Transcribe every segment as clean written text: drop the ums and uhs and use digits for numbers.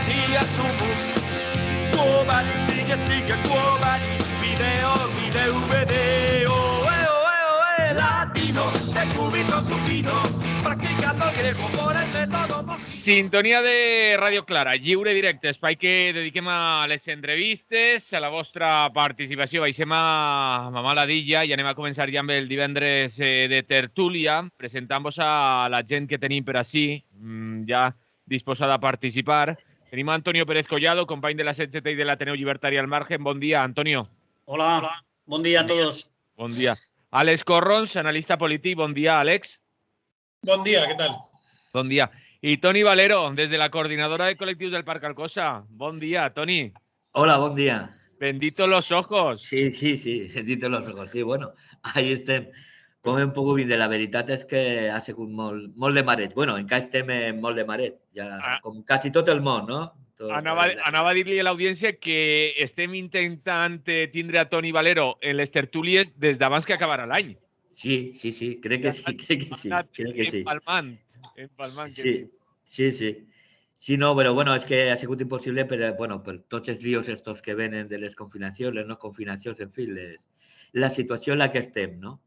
si assumo. Nuova sigue, nuova video, latino, de cúbito supino, practicando el griego por el método. Sintonia de Radio Clara, lliure directe, espai que dediquem a les entrevistes, a la vostra participació. Baixem a Maladilla i anem a començar ja amb el divendres de tertúlia, presentant-vos a la gent que tenim per ací, ja disposada a participar. Tenim a Antonio Pérez Collado, company de la CGT i de l'Ateneu Llibertari al Margen. Bon dia, Antonio. Hola, bon dia a todos. Bon dia. Àlex Corrons, analista polític. Bon dia, Àlex. Bon dia, què tal? Bon dia. Y Toni Valero, desde la coordinadora de colectivos del Parc Alcosa. Buen día, Toni. Hola, buen día. Bendito los ojos. Sí, bendito los ojos. Sí, bueno, ahí estem. Com un poc de la veritat és que ha sigut molt de mareig. Bueno, encara estem molt de mareig, ja, com quasi tot el món, no? Anava a dir-li a l'audiència que estem intentant tindre a Toni Valero en les tertúlies des d'abans que acabarà l'any. Sí, crec que sí. Empalmant. Sí. Sí, no, però bueno, és que ha sigut impossible per tots els líos estos que venen de les confinacions, les no confinacions, en fi, la situació en la que estem, no?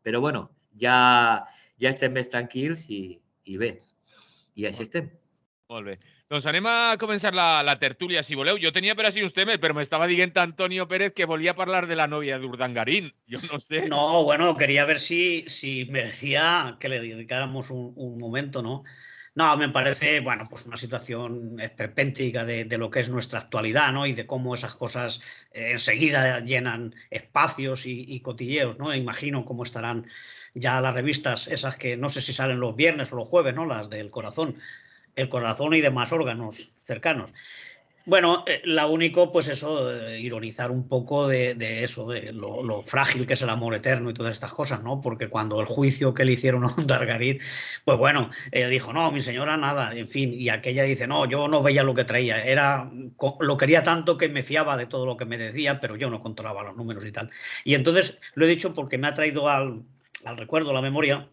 Però bueno, ja estem més tranquils i bé, i així estem. Molt bé. Doncs anem a començar la tertúlia, si voleu. Jo tenia per així uns temes, però m'estava dient Antonio Pérez que volia parlar de la novia d'Urdangarín. Yo no sé. No, bueno, quería ver si merecía que le dedicáramos un momento, ¿no? No, me parece, bueno, pues una situación esperpéntica de lo que es nuestra actualidad, ¿no? Y de cómo esas cosas enseguida llenan espacios y cotilleos, ¿no? Imagino cómo estarán ya las revistas esas que no sé si salen los viernes o los jueves, ¿no? Las del corazón. El corazón y demás órganos cercanos. Bueno, lo único, pues eso, ironizar un poco de eso, de lo frágil que es el amor eterno y todas estas cosas, ¿no? Porque cuando el juicio que le hicieron a Urdangarín, pues bueno, dijo, no, mi señora nada, en fin, y aquella dice, no, yo no veía lo que traía, lo quería tanto que me fiaba de todo lo que me decía, pero yo no controlaba los números y tal. Y entonces lo he dicho porque me ha traído al recuerdo, a la memoria,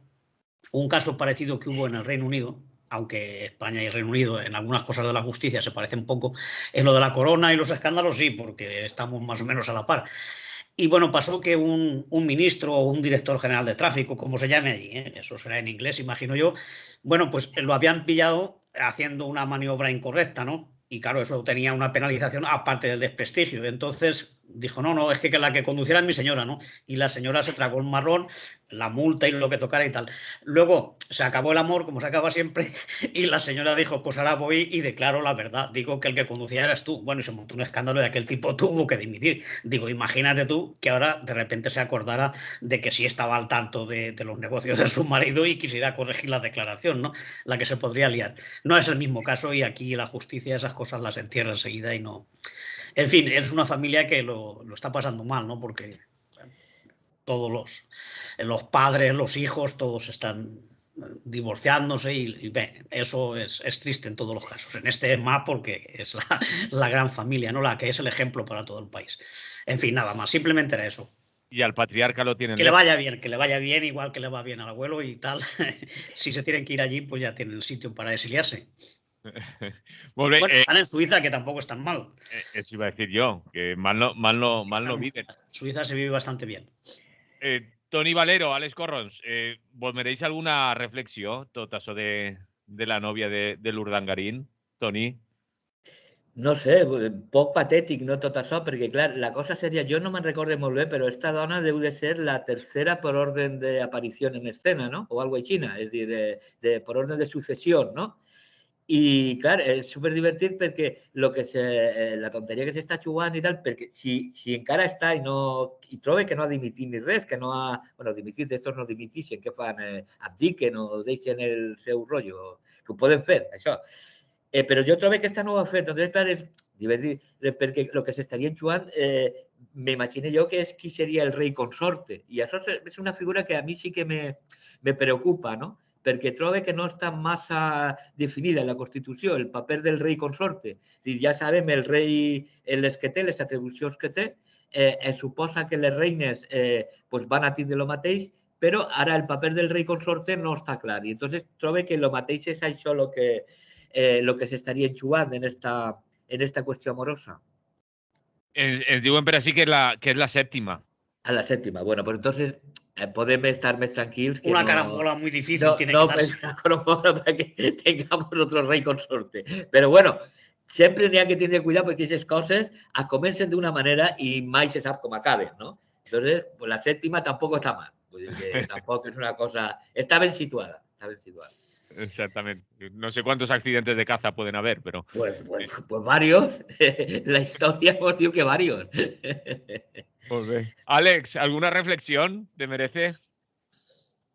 un caso parecido que hubo en el Reino Unido, aunque España y el Reino Unido en algunas cosas de la justicia se parecen un poco, en lo de la corona y los escándalos sí, porque estamos más o menos a la par. Y bueno, pasó que un ministro o un director general de tráfico, como se llame allí, eso será en inglés, imagino yo, bueno, pues lo habían pillado haciendo una maniobra incorrecta, ¿no? Y claro, eso tenía una penalización aparte del desprestigio. Entonces dijo, no, es que la que conduciera es mi señora, ¿no? Y la señora se tragó el marrón, la multa y lo que tocara y tal. Luego se acabó el amor, como se acaba siempre, y la señora dijo, pues ahora voy y declaro la verdad. Digo que el que conducía eras tú. Bueno, y se montó un escándalo y aquel tipo tuvo que dimitir. Digo, imagínate tú que ahora de repente se acordara de que sí estaba al tanto de los negocios de su marido y quisiera corregir la declaración, ¿no? La que se podría liar. No es el mismo caso y aquí la justicia esas cosas las entierra enseguida y no... En fin, es una familia que lo está pasando mal, ¿no? Porque todos los padres, los hijos, todos están divorciándose y eso es triste en todos los casos. En este es más porque es la gran familia, ¿no? La que es el ejemplo para todo el país. En fin, nada más, simplemente era eso. Y al patriarca lo tienen. Que le vaya bien, igual que le va bien al abuelo y tal. Si se tienen que ir allí, pues ya tienen el sitio para exiliarse. Bueno, están en Suiza, que tampoco están mal. Eso iba a decir yo, que mal no viven. Suiza se vive bastante bien. Toni Valero, Àlex Corrons, vos mereix alguna reflexió tot això de la nòvia de l'Urdangarín, Toni? No sé, poc patètic, no tot això, perquè clar, la cosa seria, jo no me'n recordo molt bé, però esta dona deu de ser la tercera per orden d'aparició en escena, no? O algo així, és dir, per ordre de successió, no? I, clar, és superdivertit perquè la tonteria que s'està jugant i tal, perquè si encara està i troba que no ha dimitit ni res, que no ha... Bueno, dimitit, d'estos no dimitixen, què fan? Abdiquen o deixen el seu rotllo, que ho poden fer, això. Però jo trobo que esta no ho ha fet. Doncs, clar, és divertit, perquè el que s'estaria jugant, m'imagino jo que és qui seria el rei consorte. I això és una figura que a mi sí que me preocupa, no? Perquè trobo que no està massa definida en la Constitució el paper del rei consorte. Ja sabem el rei les que té, les atribucions que té, es suposa que les reines van a tindre el mateix, però ara el paper del rei consorte no està clar. I entonces trobo que el mateix és això el lo que se estaria enxugant en esta qüestió amorosa? Es diuen per així que és la sèptima. A la séptima. Bueno, pues entonces podem estar més tranquils. Que una no, carambola muy difícil no, tiene no que darse. una carambola para que tengamos otro rey consorte. Pero bueno, sempre n'hi ha que tindre cuidado perquè aquestes coses comencen d'una manera i mai se sap com acaben, ¿no? Entonces, pues la séptima tampoco está mal. Vull dir que tampoco es una cosa... Está ben situada, está ben situada. Exactamente. No sé cuántos accidentes de caza pueden haber, pero... Pues varios. La historia os diu que varios. Pues bé. Àlex, ¿alguna reflexión te merece?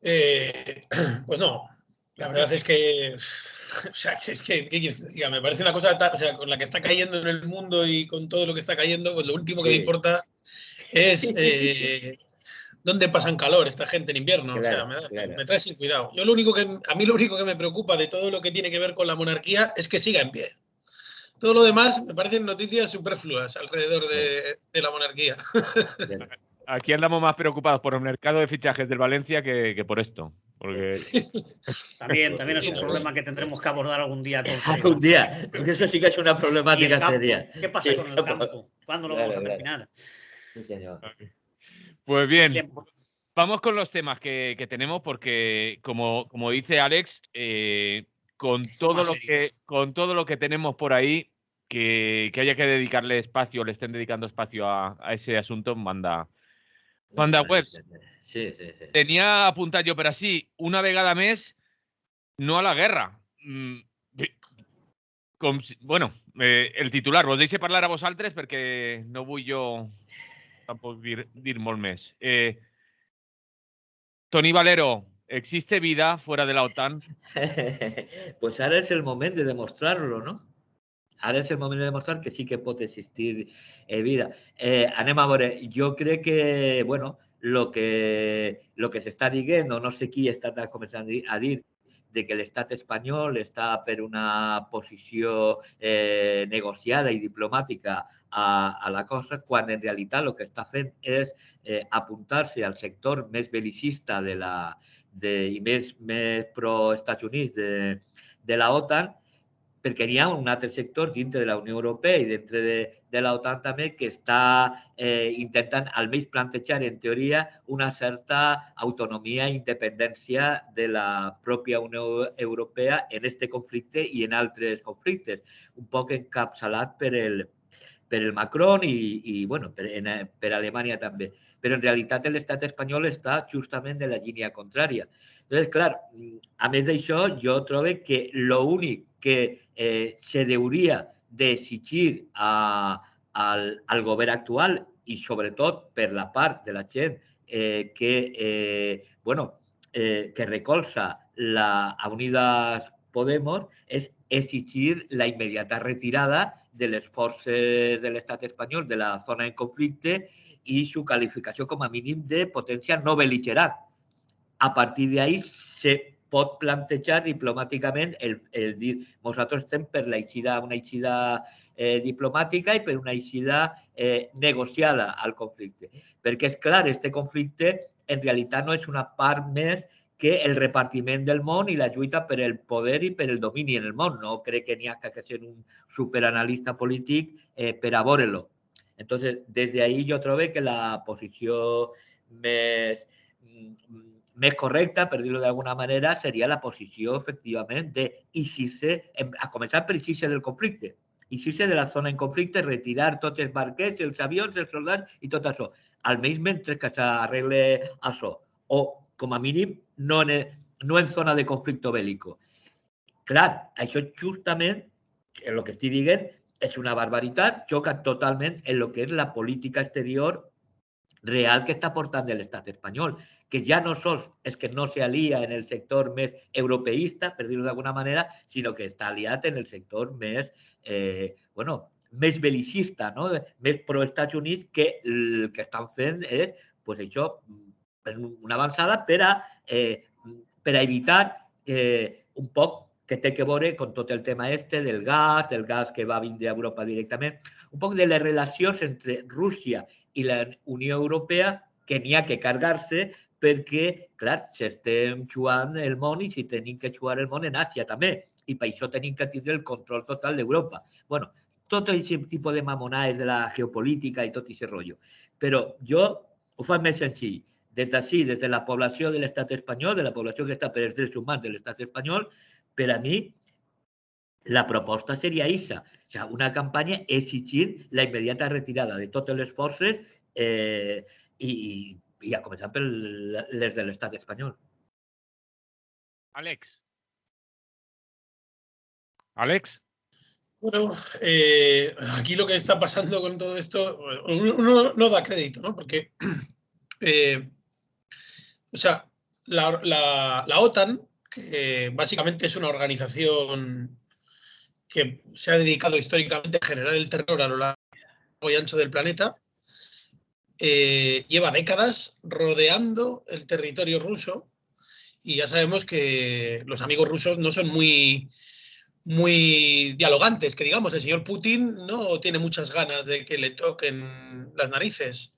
Pues no. La verdad es que, o sea, es que diga, me parece una cosa, o sea, con la que está cayendo en el mundo y con todo lo que está cayendo, pues lo último que me importa es dónde pasan calor esta gente en invierno. Claro, o sea, me trae sin cuidado. A mí lo único que me preocupa de todo lo que tiene que ver con la monarquía es que siga en pie. Todo lo demás me parecen noticias superfluas alrededor de la monarquía. Aquí andamos más preocupados por el mercado de fichajes del Valencia que por esto. Porque... También es un problema que tendremos que abordar algún día. Algún día, porque eso sí que es una problemática seria. ¿Qué pasa con el campo? ¿Cuándo lo vamos a terminar? Sí, señor. Pues bien, vamos con los temas que tenemos porque, como dice Àlex, con todo lo que tenemos por ahí, que haya que dedicarle espacio, le estén dedicando espacio a ese asunto, manda webs. Sí. Tenia apuntat jo per així, una vegada més, no a la guerra. Bueno, el titular, vos deixe parlar a vosaltres perquè no vull jo tampoc dir molt més. Toni Valero, ¿existe vida fuera de la OTAN? Pues ahora es el momento de demostrarlo, ¿no? Ara és el moment de demostrar que sí que pot existir vida. Anem a veure, jo crec que, bueno, lo que s'està dient, o no sé qui està començant a dir, de que l'estat espanyol està per una posició negociada i diplomàtica a la cosa, quan en realitat el que està fent és apuntar-se al sector més belicista i més pro-Estats Units de la OTAN, perquè hi ha un altre sector dintre de la Unió Europea i dintre de la OTAN també que està intentant almenys plantejar en teoria una certa autonomia i independència de la pròpia Unió Europea en aquest conflicte i en altres conflictes, un poc encapçalat per el Macron i bueno, per Alemanya també. Però en realitat l'estat espanyol està justament en la línia contrària. Entonces, clar, a més d'això, jo trobo que l'únic que se hauria d'exigir al govern actual i sobretot per la part de la gent que recolza la Unidas Podemos és exigir la immediata retirada de les forces de l'estat espanyol de la zona en conflicte i su calificació com a mínim de potència no bel·ligerant. A partir d'ahí se pot plantejar diplomàticament el dir nosaltres estem per una eixida diplomàtica i per una eixida negociada al conflicte. Perquè, és clar, aquest conflicte en realitat no és una part més que el repartiment del món i la lluita per el poder i per el domini en el món. No crec que n'hi ha que ser un superanalista polític per a veure-lo. Entonces, des d'ahí jo trobo que la posició més correcta, per dir-ho d'alguna manera, seria la posició, efectivament, d'eixir-se, a començar per eixir-se del conflicte, eixir-se de la zona en conflicte, retirar tots els barquets, els avions, els soldats i tot això, almenys mentre que s'arregle això, o, com a mínim, no en zona de conflicte bèl·lico. Clar, això justament, el que estic dient, és una barbaritat, xoca totalment en el que és la política exterior real que està portant l'estat espanyol, que ja no sols és que no s'alia en el sector més europeista, per dir-ho d'alguna manera, sinó que està aliat en el sector més belicista, més pro-Estats Units, que el que estan fent és això, una avançada per a evitar un poc que té que veure amb tot el tema del gas que va vindre a Europa directament, un poc de les relacions entre Rússia i la Unió Europea que n'hi ha que carregar-se perquè, clar, s'estem jugant el món i si tenim que jugar el món en Àsia també. i per això tenim que tindre el control total d'Europa. Bueno, tot aquest tipus de mamonades de la geopolítica i tot aquest rotllo. Però jo ho faig més senzill. Des d'ací, des de la població de l'estat espanyol, de la població que està per els drets humans de l'estat espanyol, per a mi la proposta seria aquesta. O sigui, una campanya exigir la immediata retirada de totes les forces i a començar per les de l'estat espanyol. Alex. Alex. Bueno, aquí lo que está pasando con todo esto, uno no da crédito, ¿no? Porque, o sea, la OTAN, que básicamente es una organización que se ha dedicado históricamente a generar el terror a lo largo y ancho del planeta, lleva décadas rodeando el territorio ruso y ya sabemos que los amigos rusos no son muy dialogantes, que digamos, el señor Putin no tiene muchas ganas de que le toquen las narices.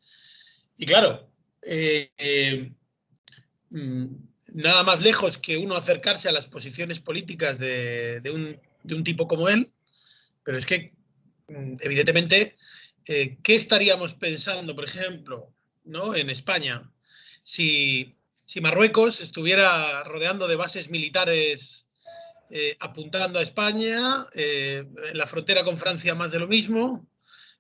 Y claro, nada más lejos que uno acercarse a las posiciones políticas de un tipo como él, pero es que, evidentemente, ¿qué estaríamos pensando, por ejemplo, ¿no? En España, si Marruecos estuviera rodeando de bases militares apuntando a España, en la frontera con Francia más de lo mismo,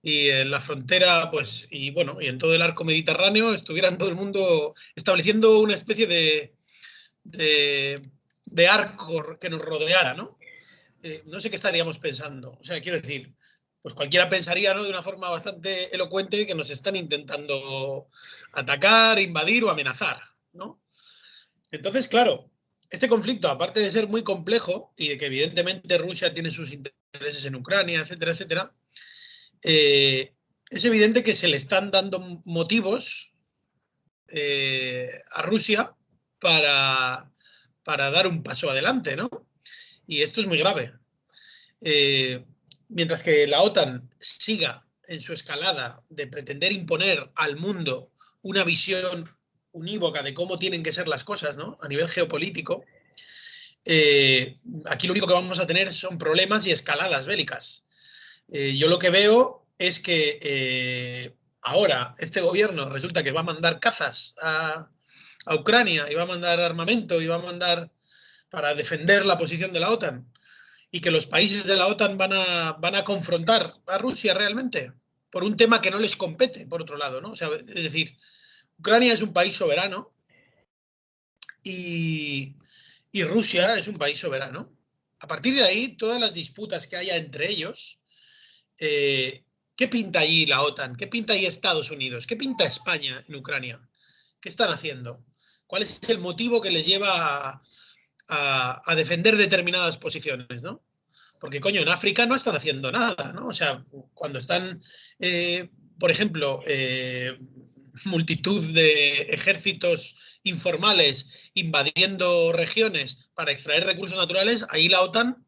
y en la frontera, pues, y bueno, y en todo el arco mediterráneo estuvieran todo el mundo estableciendo una especie de arco que nos rodeara, ¿no? No sé qué estaríamos pensando. O sea, quiero decir, pues cualquiera pensaría, ¿no?, de una forma bastante elocuente que nos están intentando atacar, invadir o amenazar, ¿no? Entonces, claro, este conflicto, aparte de ser muy complejo y de que evidentemente Rusia tiene sus intereses en Ucrania, etcétera, etcétera, es evidente que se le están dando motivos a Rusia para dar un paso adelante, ¿no? Y esto es muy grave. Mientras que la OTAN siga en su escalada de pretender imponer al mundo una visión unívoca de cómo tienen que ser las cosas, ¿no?, a nivel geopolítico, aquí lo único que vamos a tener son problemas y escaladas bélicas. Yo lo que veo es que ahora este gobierno resulta que va a mandar cazas a Ucrania y va a mandar armamento y va a mandar para defender la posición de la OTAN, y que los países de la OTAN van a confrontar a Rusia realmente por un tema que no les compete, por otro lado, ¿no? O sea, es decir, Ucrania es un país soberano y Rusia es un país soberano. A partir de ahí, todas las disputas que haya entre ellos, ¿qué pinta allí la OTAN? ¿Qué pinta allí Estados Unidos? ¿Qué pinta España en Ucrania? ¿Qué están haciendo? ¿Cuál es el motivo que les lleva a defender determinadas posiciones, ¿no? Porque, coño, en África no están haciendo nada, ¿no? O sea, cuando están, por ejemplo, multitud de ejércitos informales invadiendo regiones para extraer recursos naturales, ahí la OTAN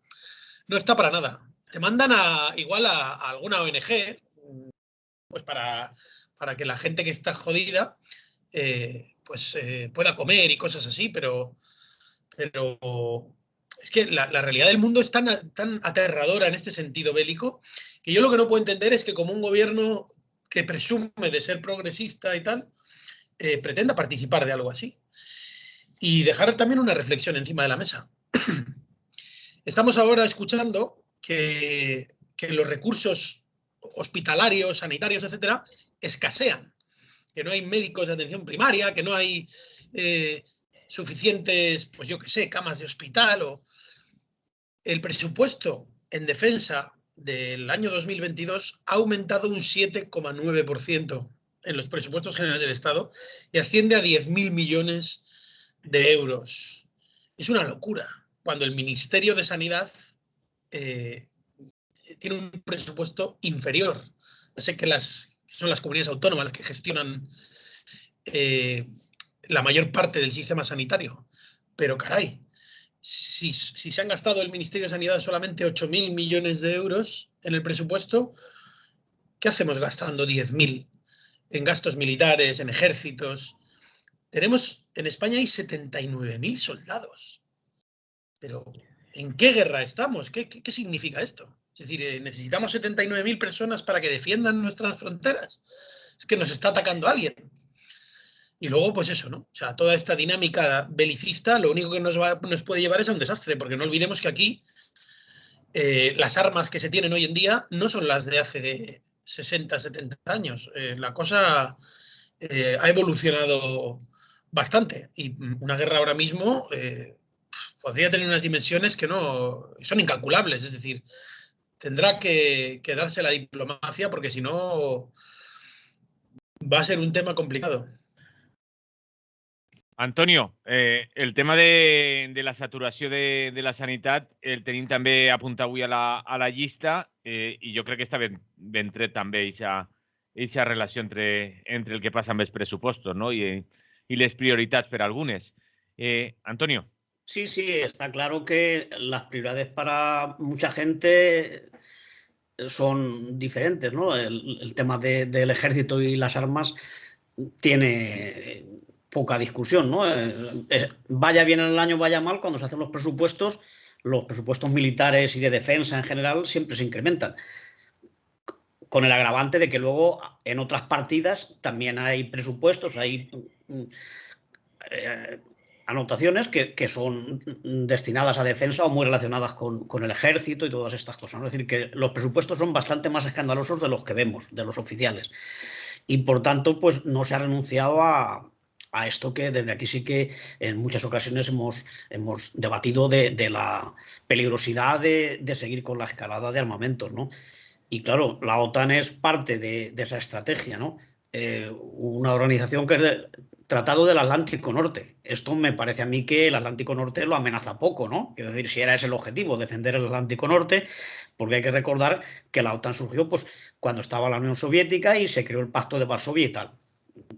no está para nada. Te mandan igual a alguna ONG, pues para que la gente que está jodida pueda comer y cosas así, pero es que la realidad del mundo es tan aterradora en este sentido bélico, que yo lo que no puedo entender es que como un gobierno que presume de ser progresista y tal, pretenda participar de algo así. Y dejar también una reflexión encima de la mesa. Estamos ahora escuchando que los recursos hospitalarios, sanitarios, etcétera, escasean, que no hay médicos de atención primaria, que no hay suficientes, pues yo qué sé, camas de hospital. El presupuesto en defensa del año 2022 ha aumentado un 7,9% en los presupuestos generales del Estado y asciende a 10.000 millones de euros. Es una locura cuando el Ministerio de Sanidad tiene un presupuesto inferior. Yo sé que son las comunidades autónomas las que gestionan la mayor parte del sistema sanitario, pero caray, si se han gastado el Ministerio de Sanidad solamente 8.000 millones de euros en el presupuesto, ¿qué hacemos gastando 10.000 en gastos militares, en ejércitos? En España hay 79.000 soldados, pero ¿En qué guerra estamos? ¿Qué significa esto? Es decir, necesitamos 79.000 personas para que defiendan nuestras fronteras. Es que nos está atacando alguien. Y luego, pues eso, ¿no? O sea, toda esta dinámica belicista lo único que nos puede llevar es a un desastre, porque no olvidemos que aquí las armas que se tienen hoy en día no son las de hace 60, 70 años. La cosa ha evolucionado bastante y una guerra ahora mismo podría tener unas dimensiones que no son incalculables. Es decir, tendrá que darse la diplomacia porque si no va a ser un tema complicado. Antonio, el tema de la saturació de la sanitat el tenim també apuntat avui a la llista i jo crec que està ben tret també aquesta relació entre el que passa amb els pressupostos, ¿no? i les prioritats per a algunes. Antonio. Sí, está claro que las prioridades para mucha gente son diferentes, ¿no? El tema del ejército y las armas tiene poca discusión, ¿no? Vaya bien el año, vaya mal, cuando se hacen los presupuestos militares y de defensa en general siempre se incrementan. Con el agravante de que luego en otras partidas también hay presupuestos, hay anotaciones que son destinadas a defensa o muy relacionadas con el ejército y todas estas cosas, ¿no? Es decir, que los presupuestos son bastante más escandalosos de los que vemos, de los oficiales. Y por tanto, pues no se ha renunciado a esto que desde aquí sí que en muchas ocasiones hemos debatido de la peligrosidad de seguir con la escalada de armamentos, ¿no? Y claro, la OTAN es parte de esa estrategia, ¿no? Una organización que es del Tratado del Atlántico Norte. Esto me parece a mí que el Atlántico Norte lo amenaza poco, ¿no? Quiero decir, si era ese el objetivo, defender el Atlántico Norte, porque hay que recordar que la OTAN surgió pues, cuando estaba la Unión Soviética y se creó el Pacto de Varsovia y tal.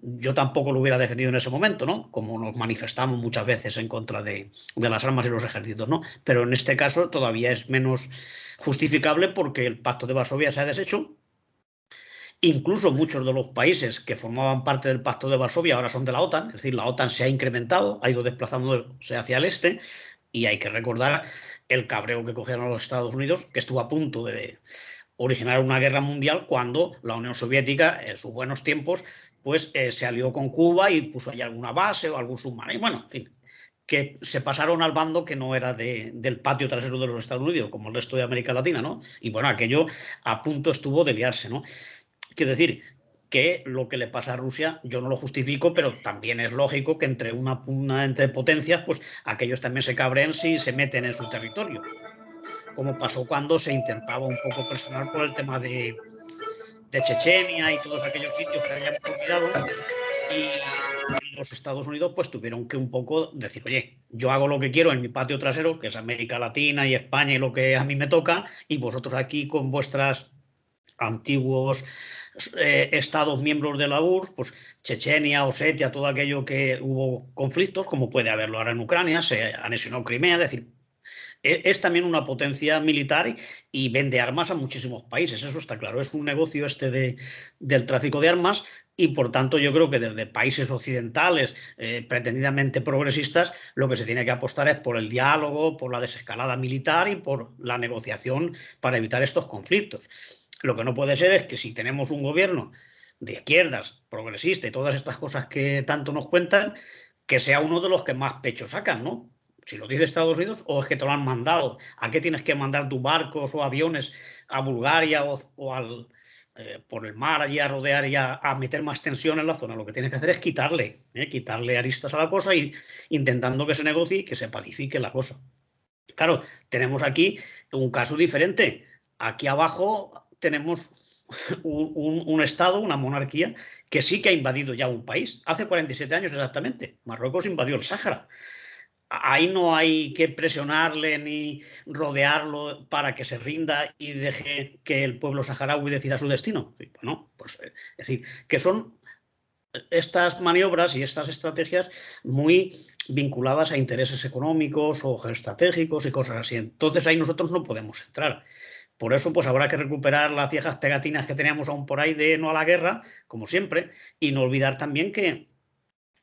Yo tampoco lo hubiera defendido en ese momento, ¿no? Como nos manifestamos muchas veces en contra de las armas y los ejércitos, ¿no? Pero en este caso todavía es menos justificable porque el Pacto de Varsovia se ha deshecho. Incluso muchos de los países que formaban parte del Pacto de Varsovia ahora son de la OTAN, es decir, la OTAN se ha incrementado, ha ido desplazándose hacia el este y hay que recordar el cabreo que cogieron los Estados Unidos, que estuvo a punto de originar una guerra mundial cuando la Unión Soviética, en sus buenos tiempos, pues se alió con Cuba y puso allí alguna base o algún submarino. Bueno, en fin, que se pasaron al bando que no era del patio trasero de los Estados Unidos, como el resto de América Latina, ¿no? Y bueno, aquello a punto estuvo de liarse, ¿no? Quiero decir que lo que le pasa a Rusia, yo no lo justifico, pero también es lógico que entre potencias, pues aquellos también se cabreen si se meten en su territorio. Como pasó cuando se intentaba un poco presionar por el tema de Chechenia y todos aquellos sitios que habíamos olvidado, y los Estados Unidos pues tuvieron que un poco decir, oye, yo hago lo que quiero en mi patio trasero, que es América Latina y España y lo que a mí me toca, y vosotros aquí con vuestras antiguos estados miembros de la URSS, pues Chechenia, Osetia, todo aquello que hubo conflictos, como puede haberlo ahora en Ucrania, se anexionó Crimea, es decir, es también una potencia militar y vende armas a muchísimos países, eso está claro, es un negocio del tráfico de armas y por tanto yo creo que desde países occidentales pretendidamente progresistas lo que se tiene que apostar es por el diálogo, por la desescalada militar y por la negociación para evitar estos conflictos. Lo que no puede ser es que si tenemos un gobierno de izquierdas, progresista y todas estas cosas que tanto nos cuentan, que sea uno de los que más pecho sacan, ¿no? Si lo dice Estados Unidos, o es que te lo han mandado. ¿A qué tienes que mandar tus barcos o aviones a Bulgaria o por el mar allí a rodear y a meter más tensión en la zona? Lo que tienes que hacer es quitarle aristas a la cosa y intentando que se negocie y que se pacifique la cosa. Claro, tenemos aquí un caso diferente. Aquí abajo tenemos un Estado, una monarquía, que sí que ha invadido ya un país. Hace 47 años exactamente. Marruecos invadió el Sáhara. Ahí no hay que presionarle ni rodearlo para que se rinda y deje que el pueblo saharaui decida su destino. Bueno, pues es decir, que son estas maniobras y estas estrategias muy vinculadas a intereses económicos o geoestratégicos y cosas así. Entonces ahí nosotros no podemos entrar. Por eso pues habrá que recuperar las viejas pegatinas que teníamos aún por ahí de no a la guerra, como siempre, y no olvidar también que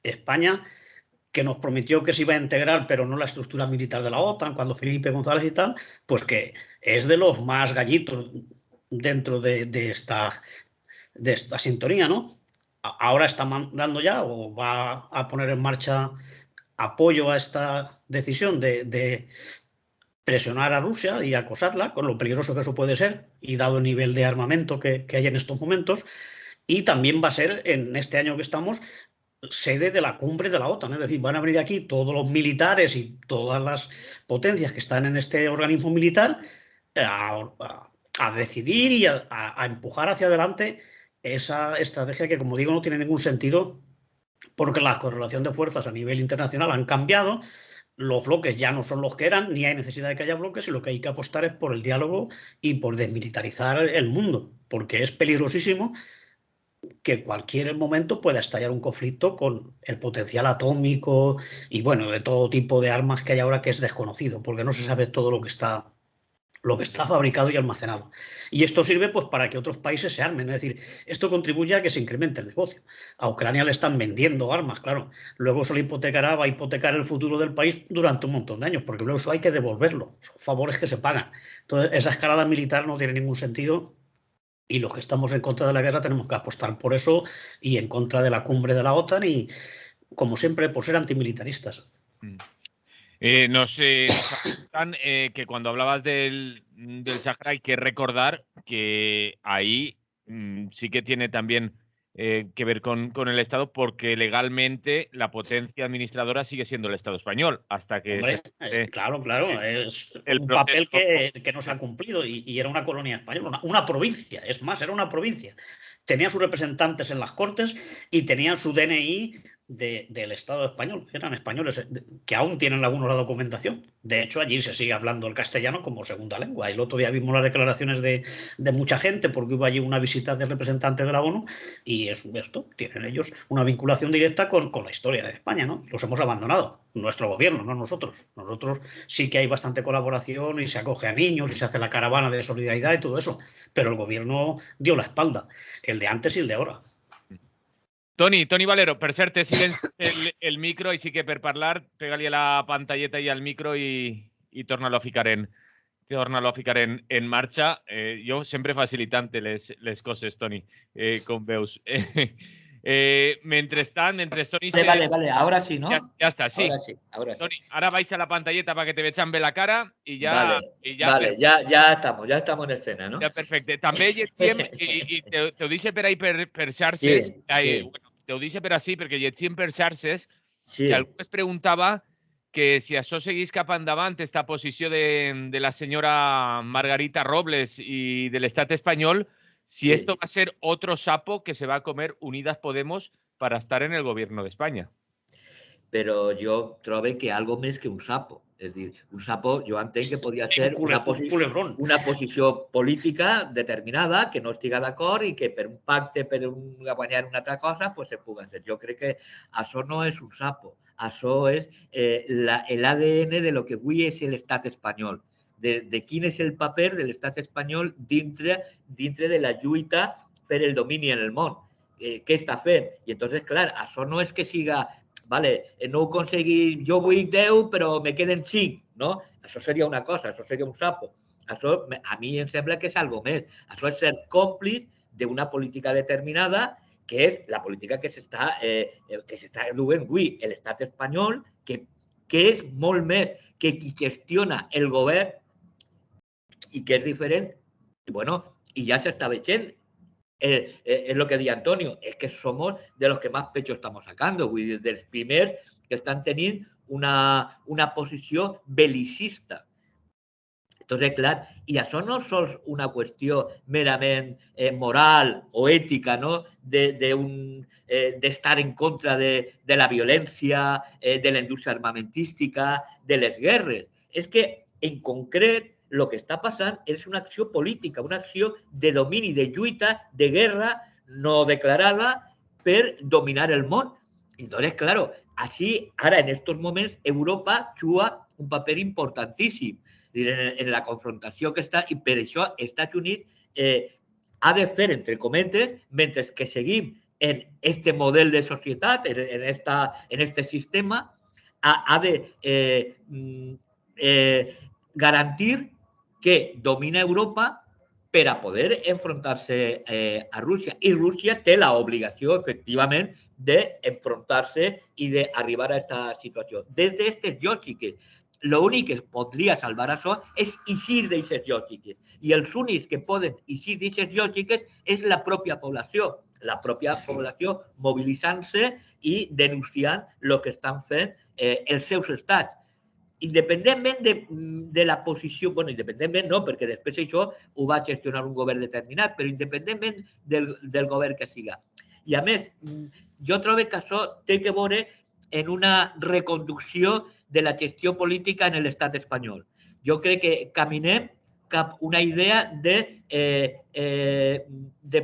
España que nos prometió que se iba a integrar, pero no la estructura militar de la OTAN, cuando Felipe González y tal, pues que es de los más gallitos dentro de esta sintonía, ¿no? Ahora está mandando ya o va a poner en marcha apoyo a esta decisión de presionar a Rusia y acosarla, con lo peligroso que eso puede ser, y dado el nivel de armamento que hay en estos momentos. Y también va a ser, en este año que estamos, sede de la cumbre de la OTAN. Es decir, van a venir aquí todos los militares y todas las potencias que están en este organismo militar a decidir y a empujar hacia adelante esa estrategia que, como digo, no tiene ningún sentido, porque la correlación de fuerzas a nivel internacional han cambiado. Los bloques ya no son los que eran, ni hay necesidad de que haya bloques, y lo que hay que apostar es por el diálogo y por desmilitarizar el mundo, porque es peligrosísimo que cualquier momento pueda estallar un conflicto con el potencial atómico y, bueno, de todo tipo de armas que hay ahora, que es desconocido, porque no se sabe todo lo que está fabricado y almacenado. Y esto sirve pues para que otros países se armen. Es decir, esto contribuye a que se incremente el negocio. A Ucrania le están vendiendo armas, claro. Luego eso le hipotecará, va a hipotecar el futuro del país durante un montón de años, porque luego eso hay que devolverlo. Son favores que se pagan. Entonces, esa escalada militar no tiene ningún sentido. Y los que estamos en contra de la guerra tenemos que apostar por eso y en contra de la cumbre de la OTAN y, como siempre, por ser antimilitaristas. Nos comentan que cuando hablabas del Sahara hay que recordar que ahí sí que tiene también que ver con el Estado, porque legalmente la potencia administradora sigue siendo el Estado español hasta que Hombre, claro, es el un proceso papel que no se ha cumplido y era una colonia española, una provincia, es más, era una provincia. Tenía sus representantes en las Cortes y tenía su DNI del Estado español. Eran españoles que aún tienen algunos la documentación. De hecho, allí se sigue hablando el castellano como segunda lengua. El otro día vimos las declaraciones de mucha gente, porque hubo allí una visita del representante de la ONU, y esto, tienen ellos una vinculación directa con la historia de España, ¿no? Los hemos abandonado, nuestro gobierno, no nosotros. Nosotros sí que hay bastante colaboración y se acoge a niños y se hace la caravana de solidaridad y todo eso, pero el gobierno dio la espalda, el de antes y el de ahora. Toni Valero, per cert, té silenci el micro, així que per parlar, pega-li a la pantalleta i al micro i torna-lo a ficar en marxa. Jo sempre facilitant les coses, Toni, com veus. Mentrestant, Toni... Vale, ahora sí, ¿no? Ya está, sí. Ahora sí. Toni, ara baixa la pantalleta para que te veig bé la cara i ja... Vale, ja estamos en escena, no? Ja, perfecte. També llegíem, i te ho deixo per ahí per xarxes, te ho deixo per així, perquè llegíem per xarxes que algú es preguntava que si això seguís cap endavant, esta posició de la senyora Margarita Robles i de l'estat espanyol, si esto va a ser otro sapo que se va a comer Unidas Podemos para estar en el gobierno de España. Però jo trobo que algo més que un sapo. És dir, un sapo jo entenc que podria ser una posició política determinada, que no estiga d'acord i que per un pacte, per guanyar una altra cosa, pues se pugui fer. Jo crec que això no és un sapo. Això és l'ADN de lo que avui és l'estat espanyol, de quin és el paper de l'estat espanyol dintre de la lluita per el domini en el món. Què està fent? I entonces, clar, això no és que siga... Vale, no ho aconseguí, jo vull 10, però me queden 5, no? Això seria una cosa, això seria un sapo. Això a mi em sembla que és algo més. Això és ser còmplice d'una política determinada, que és la política que s'està duent avui l'estat espanyol, que és molt més que qui gestiona el govern i que és diferent. Bueno, i ja s'està veient. Es lo que decía Antonio, es que somos de los que más pecho estamos sacando, de los primeros que están teniendo una posición belicista. Entonces, claro, y eso no es una cuestión meramente moral o ética, ¿no? De estar en contra de la violencia, de la industria armamentística, de las guerras. Es que, en concreto, lo que està passant és una acció política, una acció de domini, de lluita, de guerra no declarada per dominar el món. Entonces, claro, así, ahora en estos momentos, Europa juga un paper importantíssim en la confrontació que està, i per això Estats Units ha de fer, entre cometes, mentre que seguim en este model de societat, en este sistema, ha de garantir que domina Europa per a poder enfrontar-se a Rússia. I Rússia té l'obligació, efectivament, d'enfrontar-se i d'arribar a aquesta situació. Des d'aquestes lògiques, l'únic que podria salvar això és eixir d'aquestes lògiques. I els únics que poden eixir d'aquestes lògiques és la pròpia població. La pròpia població mobilitzant-se i denunciant el que estan fent els seus estats. Independentment de la posició, bueno, independentment no, perquè després això ho va gestionar un govern determinat, però independentment del govern que siga. I a més, jo trobo que això té que veure en una reconducció de la gestió política en l'estat espanyol. Jo crec que caminem cap a una idea de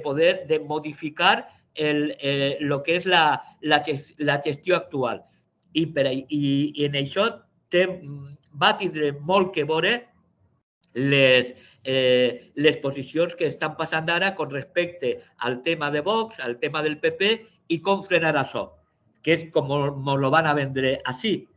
poder de modificar el que és la gestió actual. I en això va tindre molt que veure les posicions que estan passant ara con respecte al tema de Vox, al tema del PP i com frenar això, que és com ens lo van a vendre així.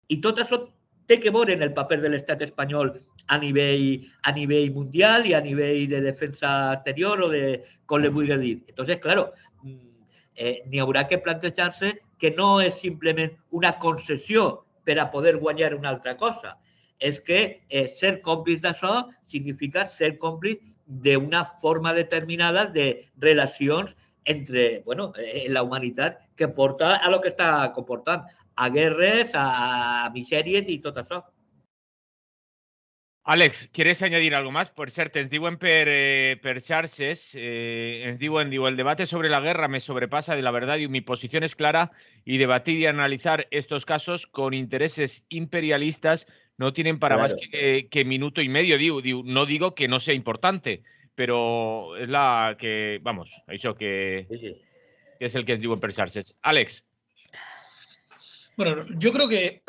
I tot això té que veure en el paper de l'estat espanyol a nivell mundial i a nivell de defensa exterior o de com le vulgui dir. Entonces, claro, n'hi haurà que plantejar-se que no és simplement una concessió per a poder guanyar una altra cosa. És que ser còmplice d'això significa ser còmplice d'una forma determinada de relacions entre la humanitat que porta a lo que està comportant, a guerres, a misèries i tot això. Àlex, ¿quieres añadir algo más? Por cierto, ens diuen per xarxes, ens diuen, el debate sobre la guerra me sobrepasa de la verdad y mi posición es clara y debatir y analizar estos casos con intereses imperialistas no tienen para más que minuto y medio. No digo que no sea importante, pero es la que, vamos, això que és el que ens diuen per xarxes. Àlex. Bueno, yo creo que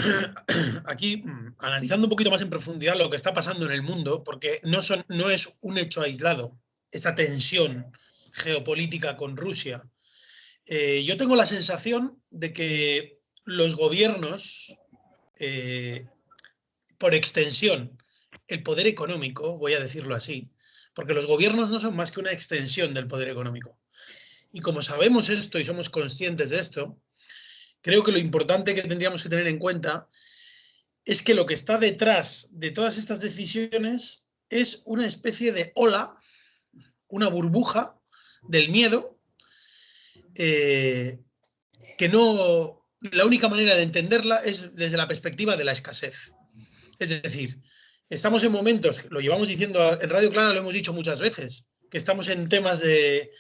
aquí, analizando un poquito más en profundidad lo que está pasando en el mundo, porque no es un hecho aislado, esta tensión geopolítica con Rusia, yo tengo la sensación de que los gobiernos, por extensión, el poder económico, voy a decirlo así, porque los gobiernos no son más que una extensión del poder económico. Y como sabemos esto y somos conscientes de esto, creo que lo importante que tendríamos que tener en cuenta es que lo que está detrás de todas estas decisiones es una especie de ola, una burbuja del miedo, que no, la única manera de entenderla es desde la perspectiva de la escasez. Es decir, estamos en momentos, lo llevamos diciendo en Radio Clara, lo hemos dicho muchas veces, que estamos en temas de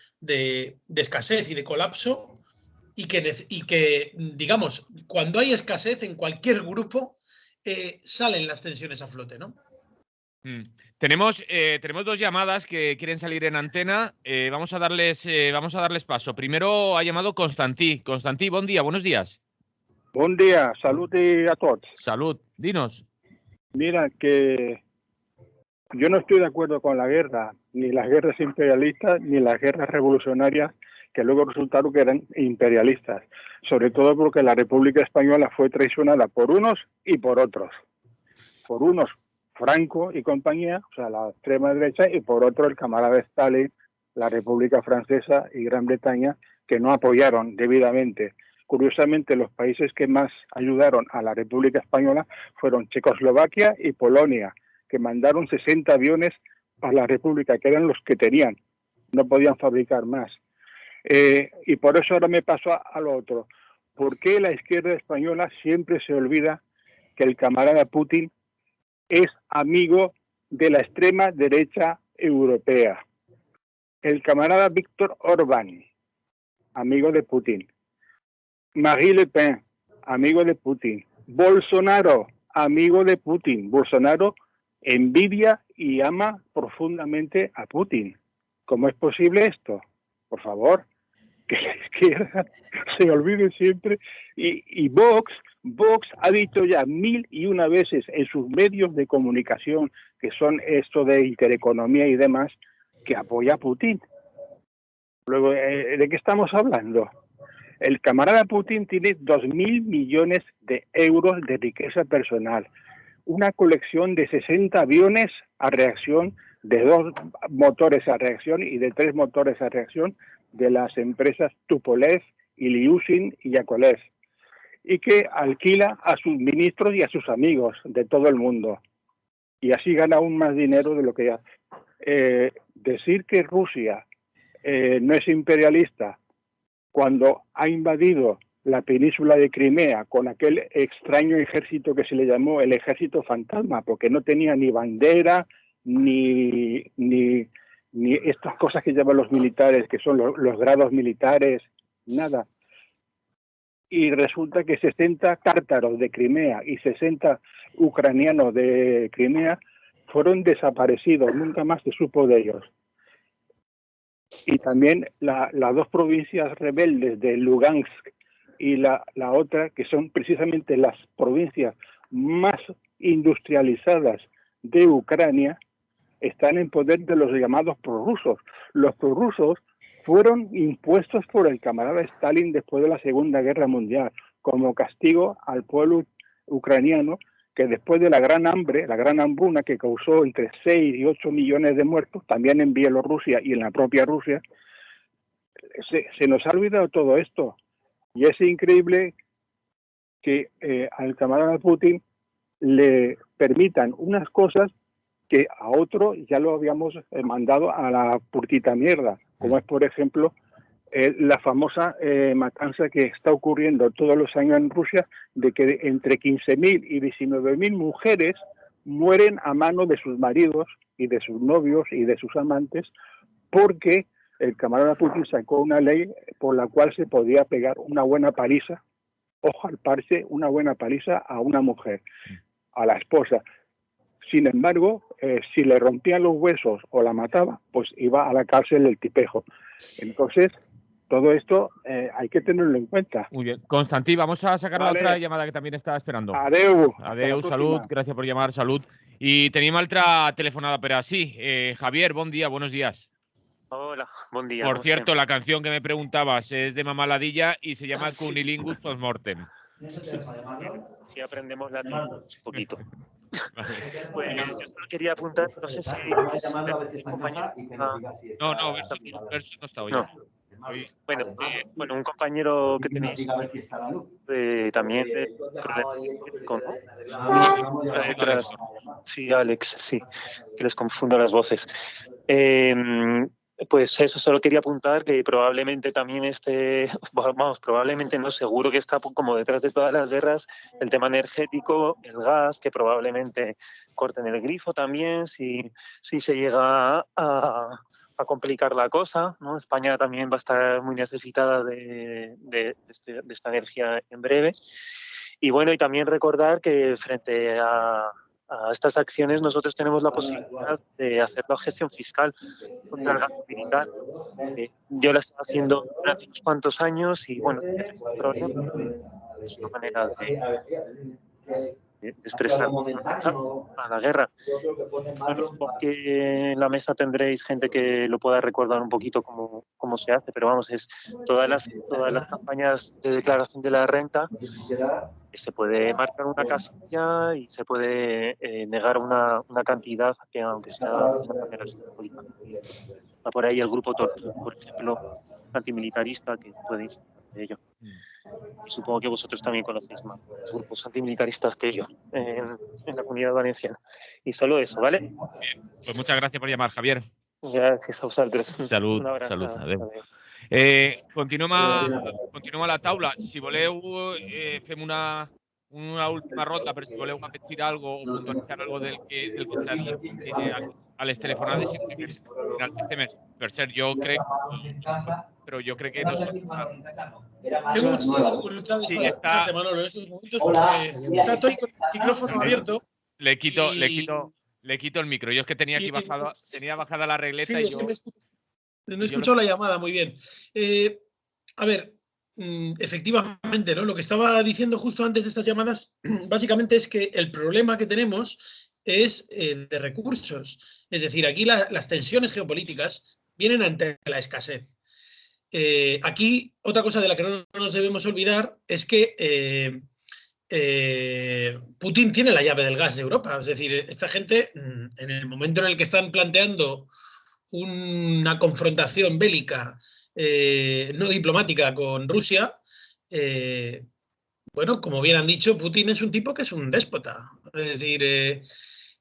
escasez y de colapso. Y que, digamos, cuando hay escasez en cualquier grupo, salen las tensiones a flote, ¿no? Tenemos dos llamadas que quieren salir en antena. Vamos a darles paso. Primero ha llamado Constantí. Constantí, buen día, buenos días. Buen día, salud a todos. Salud, dinos. Mira, que yo no estoy de acuerdo con la guerra, ni las guerras imperialistas, ni las guerras revolucionarias, que luego resultaron que eran imperialistas, sobre todo porque la República Española fue traicionada por unos y por otros. Por unos, Franco y compañía, o sea, la extrema derecha, y por otro, el camarada Stalin, la República Francesa y Gran Bretaña, que no apoyaron debidamente. Curiosamente, los países que más ayudaron a la República Española fueron Checoslovaquia y Polonia, que mandaron 60 aviones a la República, que eran los que tenían, no podían fabricar más. Y por eso ahora me paso a lo otro. ¿Por qué la izquierda española siempre se olvida que el camarada Putin es amigo de la extrema derecha europea? El camarada Víctor Orbán, amigo de Putin. Marine Le Pen, amigo de Putin. Bolsonaro, amigo de Putin. Bolsonaro envidia y ama profundamente a Putin. ¿Cómo es posible esto? Por favor, que la izquierda se olvide siempre. Y Vox ha dicho ya 1001 veces en sus medios de comunicación, que son esto de intereconomía y demás, que apoya a Putin. Luego, ¿de qué estamos hablando? El camarada Putin tiene 2.000 millones de euros de riqueza personal, una colección de 60 aviones a reacción, de 2 motores a reacción y de 3 motores a reacción de las empresas Tupolev, Ilyushin y Yakolev, y que alquila a sus ministros y a sus amigos de todo el mundo. Y así gana aún más dinero de lo que ya. Decir que Rusia no es imperialista cuando ha invadido la península de Crimea con aquel extraño ejército que se le llamó el ejército fantasma, porque no tenía ni bandera, ni estas cosas que llaman los militares, que son los grados militares, nada. Y resulta que 60 tártaros de Crimea y 60 ucranianos de Crimea fueron desaparecidos, nunca más se supo de ellos. Y también las 2 provincias rebeldes de Lugansk y la otra, que son precisamente las provincias más industrializadas de Ucrania, están en poder de los llamados prorrusos. Los prorrusos fueron impuestos por el camarada Stalin después de la Segunda Guerra Mundial, como castigo al pueblo ucraniano, que después de la gran hambre, la gran hambruna que causó entre 6 y 8 millones de muertos, también en Bielorrusia y en la propia Rusia, se nos ha olvidado todo esto. Y es increíble que al camarada Putin le permitan unas cosas que a otro ya lo habíamos mandado a la purtita mierda, como es, por ejemplo, la famosa matanza que está ocurriendo todos los años en Rusia, de que entre 15.000 y 19.000 mujeres mueren a mano de sus maridos y de sus novios y de sus amantes, porque el camarada Putin sacó una ley por la cual se podía pegar una buena paliza, ojo al parche, una buena paliza a una mujer, a la esposa. Sin embargo, si le rompían los huesos o la mataba, pues iba a la cárcel el tipejo. Entonces, todo esto hay que tenerlo en cuenta. Muy bien. Constantí, vamos a sacar Vale. la otra llamada que también estaba esperando. Adeu. Adeu, salud, gracias por llamar, salud. Y teníamos otra telefonada, pero sí, Javier, buen día, buenos días. Hola, buen día. Por cierto, la canción que me preguntabas es de Mamá Ladilla y se llama Cunilingus Postmortem. Sí, aprendemos latín un poquito. Pues yo solo quería apuntar, no sé si compañero. No, verso no está hoy. No. Bueno, un compañero que tenéis también con sí, Alex, sí, que les confundo las voces. Pues eso, solo quería apuntar que probablemente también probablemente no, seguro que está como detrás de todas las guerras el tema energético, el gas, que probablemente corten el grifo también si se llega a complicar la cosa, ¿no? España también va a estar muy necesitada de esta energía en breve. Y bueno, y también recordar que frente a estas acciones nosotros tenemos la posibilidad de hacer la objeción fiscal contra el gasto militar. Yo la estoy haciendo durante unos cuantos años y bueno, es una manera de expresar a la guerra. Bueno, porque en la mesa tendréis gente que lo pueda recordar un poquito cómo se hace, pero vamos, es todas las campañas de declaración de la renta, se puede marcar una casilla y se puede negar una cantidad que aunque sea de una manera simbólica. Está por ahí el grupo Tortura, por ejemplo, antimilitarista, que podéis de ello. Y supongo que vosotros también conocéis más los grupos antimilitaristas que yo en la Comunidad Valenciana. Y solo eso, ¿vale? Bien, pues muchas gracias por llamar, Javier. Gràcies a vosaltres. Salut, salut, adéu. Continua la taula. Si voleu, fem una última ronda, per si voleu afegir algo o puntualitzar algo del que s'ha dit a les telefonades i en els temes. Per cert, jo crec que no es Tengo muchas dificultades para escucharte, Manolo, en estos momentos porque está Tony con el micrófono abierto. Le quito el micro. Yo es que tenía bajada la regleta. Sí, es que no he escuchado la llamada muy bien. A ver, efectivamente, ¿no? Lo que estaba diciendo justo antes de estas llamadas, básicamente es que el problema que tenemos es de recursos. Es decir, aquí las tensiones geopolíticas vienen ante la escasez. aquí otra cosa de la que no nos debemos olvidar es que Putin tiene la llave del gas de Europa. Es decir, esta gente, en el momento en el que están planteando una confrontación bélica no diplomática con Rusia, bueno, como bien han dicho, Putin es un tipo que es un déspota. Es decir,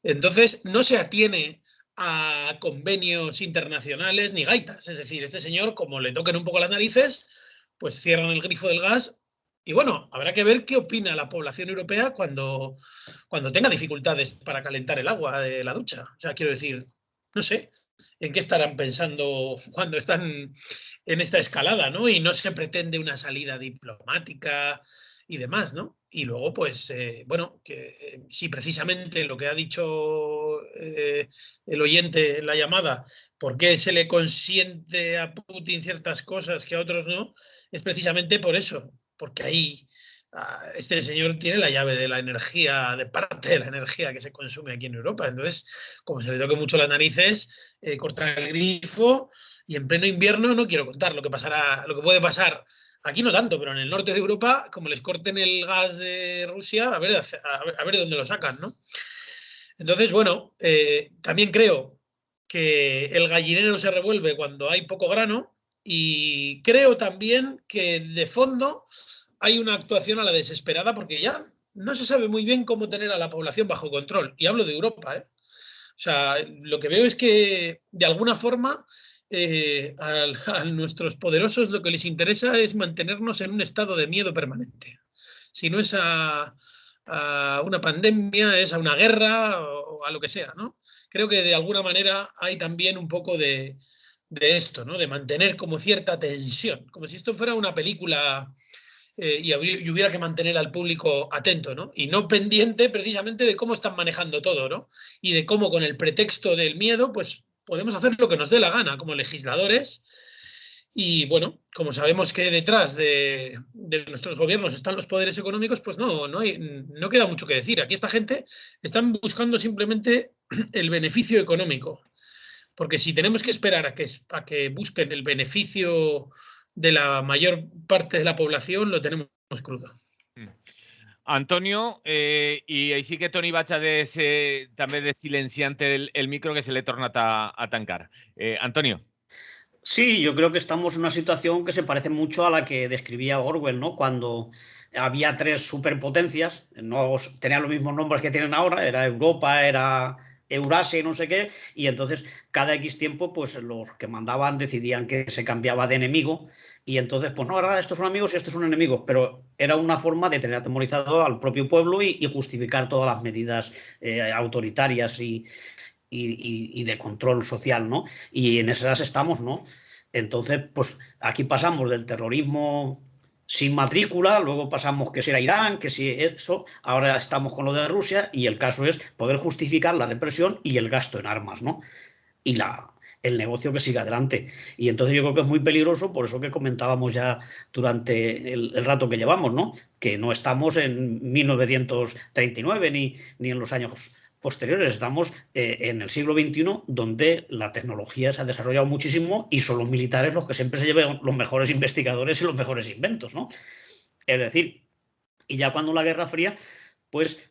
entonces no se atiene a convenios internacionales ni gaitas. Es decir, este señor, como le toquen un poco las narices, pues cierran el grifo del gas. Y bueno, habrá que ver qué opina la población europea cuando tenga dificultades para calentar el agua de la ducha. O sea, quiero decir, no sé en qué estarán pensando cuando están en esta escalada, ¿no? Y no se pretende una salida diplomática y demás, ¿no? Y luego, pues, bueno, que si precisamente lo que ha dicho el oyente en la llamada, por qué se le consiente a Putin ciertas cosas que a otros no, es precisamente por eso, porque ahí este señor tiene la llave de la energía, de parte de la energía que se consume aquí en Europa. Entonces, como se le toque mucho las narices, cortar el grifo, y en pleno invierno no quiero contar lo que pasará, lo que puede pasar. Aquí no tanto, pero en el norte de Europa, como les corten el gas de Rusia, a ver de dónde lo sacan, ¿no? Entonces, bueno, también creo que el gallinero se revuelve cuando hay poco grano, y creo también que de fondo hay una actuación a la desesperada, porque ya no se sabe muy bien cómo tener a la población bajo control. Y hablo de Europa, ¿eh? O sea, lo que veo es que de alguna forma a nuestros poderosos lo que les interesa es mantenernos en un estado de miedo permanente. Si no es a una pandemia, es a una guerra o a lo que sea, ¿no? Creo que de alguna manera hay también un poco de esto, ¿no? De mantener como cierta tensión, como si esto fuera una película y hubiera que mantener al público atento, ¿no? Y no pendiente precisamente de cómo están manejando todo, ¿no? Y de cómo con el pretexto del miedo, pues podemos hacer lo que nos dé la gana como legisladores. Y bueno, como sabemos que detrás de nuestros gobiernos están los poderes económicos, pues no queda mucho que decir. Aquí esta gente están buscando simplemente el beneficio económico. Porque si tenemos que esperar a que busquen el beneficio de la mayor parte de la población, lo tenemos crudo. Antonio, i així que Toni vaig a també de silenciante el micro que se le torna a tancar. Antonio. Sí, yo creo que estamos en una situación que se parece mucho a la que describía Orwell, ¿no? Cuando había tres superpotencias, no tenían los mismos nombres que tienen ahora, era Europa, era Eurasia y no sé qué, y entonces cada X tiempo, pues los que mandaban decidían que se cambiaba de enemigo, y entonces, pues no, ahora estos son amigos y estos son enemigos, pero era una forma de tener atemorizado al propio pueblo y justificar todas las medidas autoritarias y de control social, ¿no? Y en esas estamos, ¿no? Entonces, pues aquí pasamos del terrorismo sin matrícula, luego pasamos que si era Irán, que si eso, ahora estamos con lo de Rusia, y el caso es poder justificar la represión y el gasto en armas, ¿no? Y el negocio que siga adelante. Y entonces yo creo que es muy peligroso, por eso que comentábamos ya durante el rato que llevamos, ¿no? Que no estamos en 1939 ni en los años posteriores, estamos en el siglo XXI, donde la tecnología se ha desarrollado muchísimo y son los militares los que siempre se llevan los mejores investigadores y los mejores inventos, ¿no? Es decir, y ya cuando la Guerra Fría, pues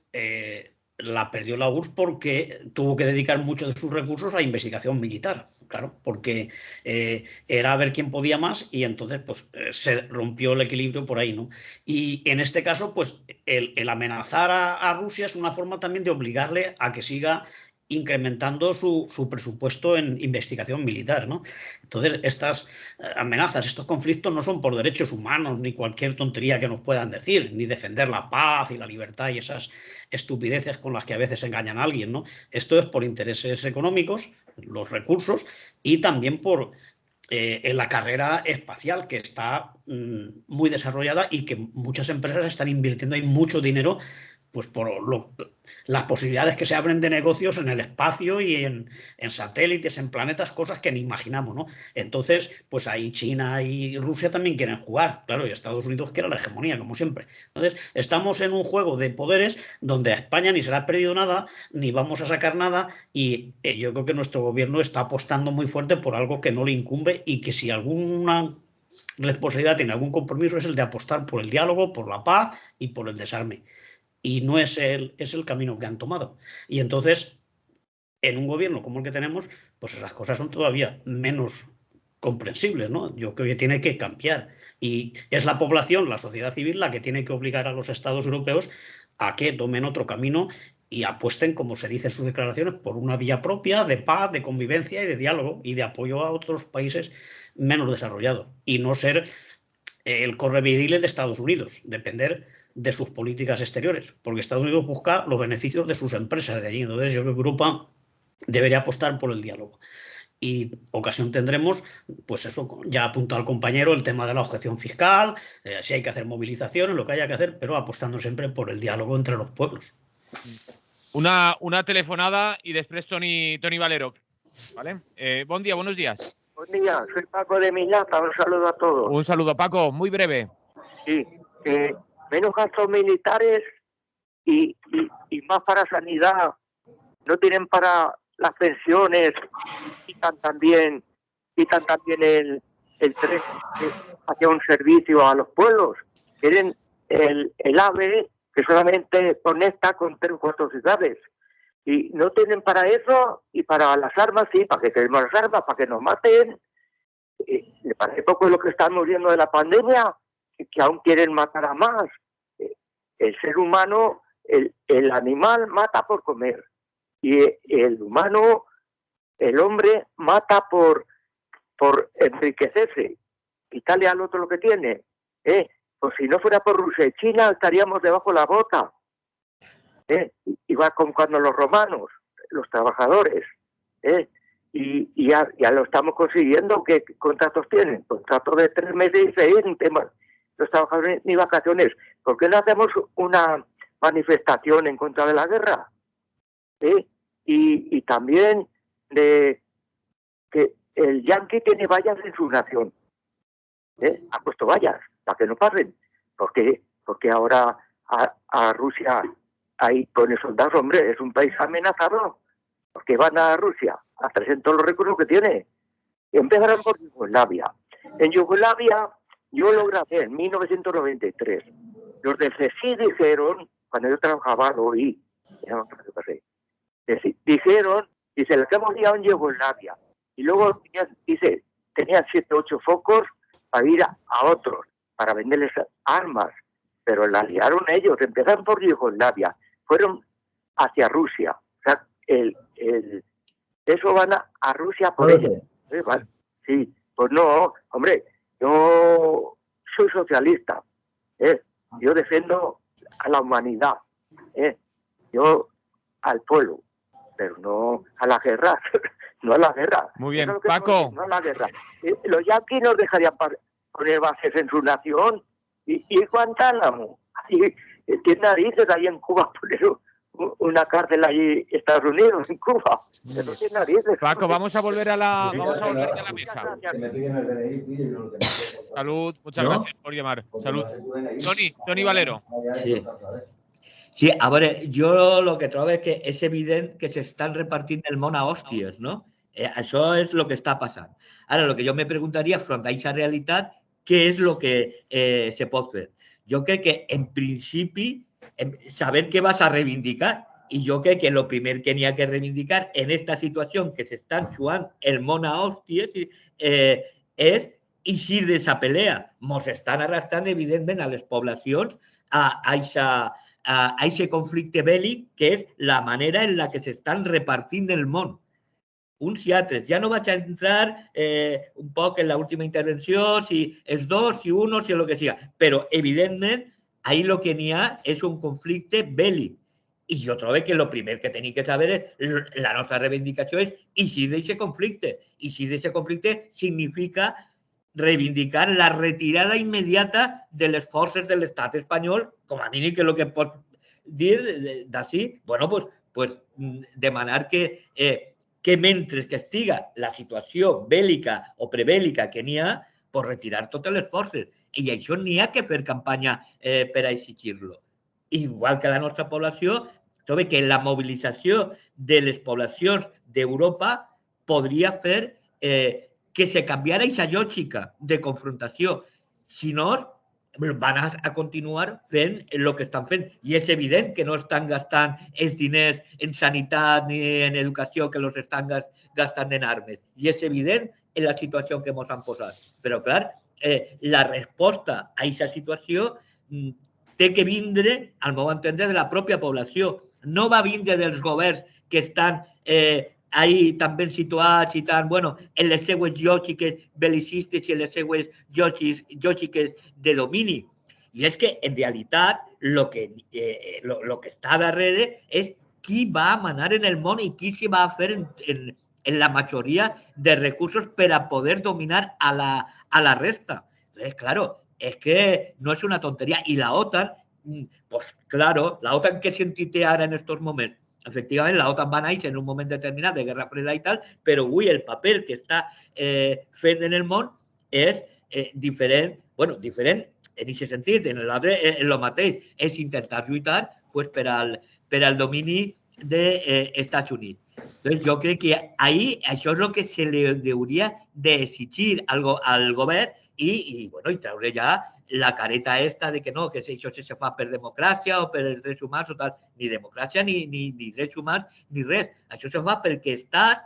la perdió la URSS porque tuvo que dedicar muchos de sus recursos a investigación militar, claro, porque era a ver quién podía más, y entonces pues se rompió el equilibrio por ahí, ¿no? Y en este caso, pues el amenazar a Rusia es una forma también de obligarle a que siga incrementando su presupuesto en investigación militar, ¿no? Entonces, estas amenazas, estos conflictos no son por derechos humanos ni cualquier tontería que nos puedan decir, ni defender la paz y la libertad y esas estupideces con las que a veces engañan a alguien, ¿no? Esto es por intereses económicos, los recursos, y también por en la carrera espacial, que está muy desarrollada y que muchas empresas están invirtiendo ahí mucho dinero, pues por las posibilidades que se abren de negocios en el espacio y en satélites, en planetas, cosas que ni imaginamos, ¿no? Entonces, pues ahí China y Rusia también quieren jugar, claro, y Estados Unidos quiere la hegemonía, como siempre. Entonces, estamos en un juego de poderes donde a España ni se le ha perdido nada, ni vamos a sacar nada, y yo creo que nuestro gobierno está apostando muy fuerte por algo que no le incumbe, y que si alguna responsabilidad, tiene algún compromiso, es el de apostar por el diálogo, por la paz y por el desarme. Y no es el camino que han tomado. Y entonces, en un gobierno como el que tenemos, pues esas cosas son todavía menos comprensibles, ¿no? Yo creo que tiene que cambiar. Y es la población, la sociedad civil, la que tiene que obligar a los estados europeos a que tomen otro camino y apuesten, como se dice en sus declaraciones, por una vía propia de paz, de convivencia y de diálogo y de apoyo a otros países menos desarrollados. Y no ser el correveidile de Estados Unidos, depender de sus políticas exteriores, porque Estados Unidos busca los beneficios de sus empresas de allí. Entonces yo creo que Europa debería apostar por el diálogo. Y ocasión tendremos, pues eso, ya apuntado al compañero, el tema de la objeción fiscal, si hay que hacer movilizaciones, lo que haya que hacer, pero apostando siempre por el diálogo entre los pueblos. Una telefonada y después Toni Valero. ¿Vale? Buen día, buenos días. Buen día, soy Paco de Millata, un saludo a todos. Un saludo, Paco, muy breve. Sí, menos gastos militares y más para sanidad. No tienen para las pensiones, quitan también el tren hacia un servicio a los pueblos. Quieren el AVE que solamente conecta con 3 o 4 ciudades. Y no tienen para eso, y para las armas, sí, para que queremos las armas, para que nos maten. Me parece poco lo que están muriendo de la pandemia, que aún quieren matar a más. El ser humano, el animal mata por comer. Y el humano, el hombre, mata por enriquecerse. Quitarle al otro lo que tiene. Pues si no fuera por Rusia y China, estaríamos debajo de la bota. Igual como cuando los romanos, los trabajadores. Y ya lo estamos consiguiendo. ¿Qué contratos tienen? Contratos de 3 meses y 6 temas. Los trabajadores ni vacaciones. ¿Por qué no hacemos una manifestación en contra de la guerra? Y también de que el yanqui tiene vallas en su nación. Ha puesto vallas para que no pasen. Porque ahora a Rusia ahí pone soldados, hombre, es un país amenazado. Porque van a Rusia a traer todos los recursos que tiene. Y empezarán por Yugoslavia. En Yugoslavia yo lo grabé en 1993. Los del CSI dijeron, cuando yo trabajaba, lo oí, dijeron, dice, lo que hemos liado en Yugoslavia. Y luego, tenían 7 o 8 focos para ir a otros, para venderles armas. Pero la liaron ellos, empezaron por Yugoslavia, fueron hacia Rusia. O sea, eso van a Rusia por ellos. Vale. Sí, pues no, hombre, yo soy socialista. Yo defiendo a la humanidad. Yo al pueblo, pero no a la guerra. No a la guerra. Muy bien, Paco. No a la guerra. Los yanquis nos dejarían poner bases en su nación y Guantánamo. Tiene narices ahí en Cuba poner una cárcel allí Estados Unidos, en Cuba. Pero tiene narices. Paco, vamos a volver a la mesa. Salud, muchas gracias por llamar. Salud. Toni Valero. Sí, a veure, jo el que trobo és que és evident que s'estan repartint el món a hòsties, no? Això és el que està passant. Ara, el que jo me preguntaria, front a aquesta realitat, què és el que se pot fer? Jo crec que, en principi, saber què vas a reivindicar. I jo crec que el primer que n'hi ha que reivindicar en aquesta situació que s'estan jugant el món a hòsties és eixir d'esa pelea. Mos estan arrastrant, evidentment, a les poblacions a aquest conflicte bèl·lic que és la manera en la que s'estan repartint el món. Uns i altres. Ja no vaig a entrar un poc en l'última intervenció, si els dos, si uno, si el que siga. Però, evidentment, ahí el que n'hi ha és un conflicte bèl·lic. I jo trobo que el primer que tenim que saber és la nostra reivindicació és eixir d'aquest conflicte. Eixir d'aquest conflicte significa reivindicar la retirada immediata de les forces de l'estat espanyol, com a mínim que el que pot dir d'ací, bueno, pues demanar que mentre que estiga la situació bèl·lica o prebèl·lica que n'hi ha, pues retirar totes les forces. I això n'hi ha que fer campanya per a exigir-lo. Igual que la nostra població, trobo que la mobilització de les poblacions d'Europa podria fer que se canviara aquesta lògica de confrontació. Si no, van a continuar fent el que estan fent. I és evident que no estan gastant els diners en sanitat ni en educació, que els estan gastant en armes. I és evident en la situació que ens han posat. Però, clar, la resposta a aquesta situació té que vindre, al meu entendre, de la pròpia població. No va vindre dels governs que estan ahí tan ben situats i tan, bueno, en les seues lògiques bel·licistes i en les seues lògiques de domini. I és que, en realitat, lo que està darrere és qui va manar en el món i qui s'hi va fer en la majoria de recursos per a poder dominar a la resta. Entonces, claro, es que no es una tontería. Y la OTAN, pues claro, la OTAN que sentit ara en estos moments, efectivament, la OTAN va néixer en un moment determinat de Guerra Freda i tal, però avui el paper que està fent en el món és diferent, bueno, diferent en aquest sentit, en l'altre és el mateix, és intentar lluitar pues, per al domini dels Estats Units. Entonces, jo crec que ahí això és el que se li hauria d'exigir al govern i treure ja la careta esta de que no, que això se fa per democràcia o per drets humans o tal. Ni democràcia, ni drets humans, ni res. Això se fa perquè estàs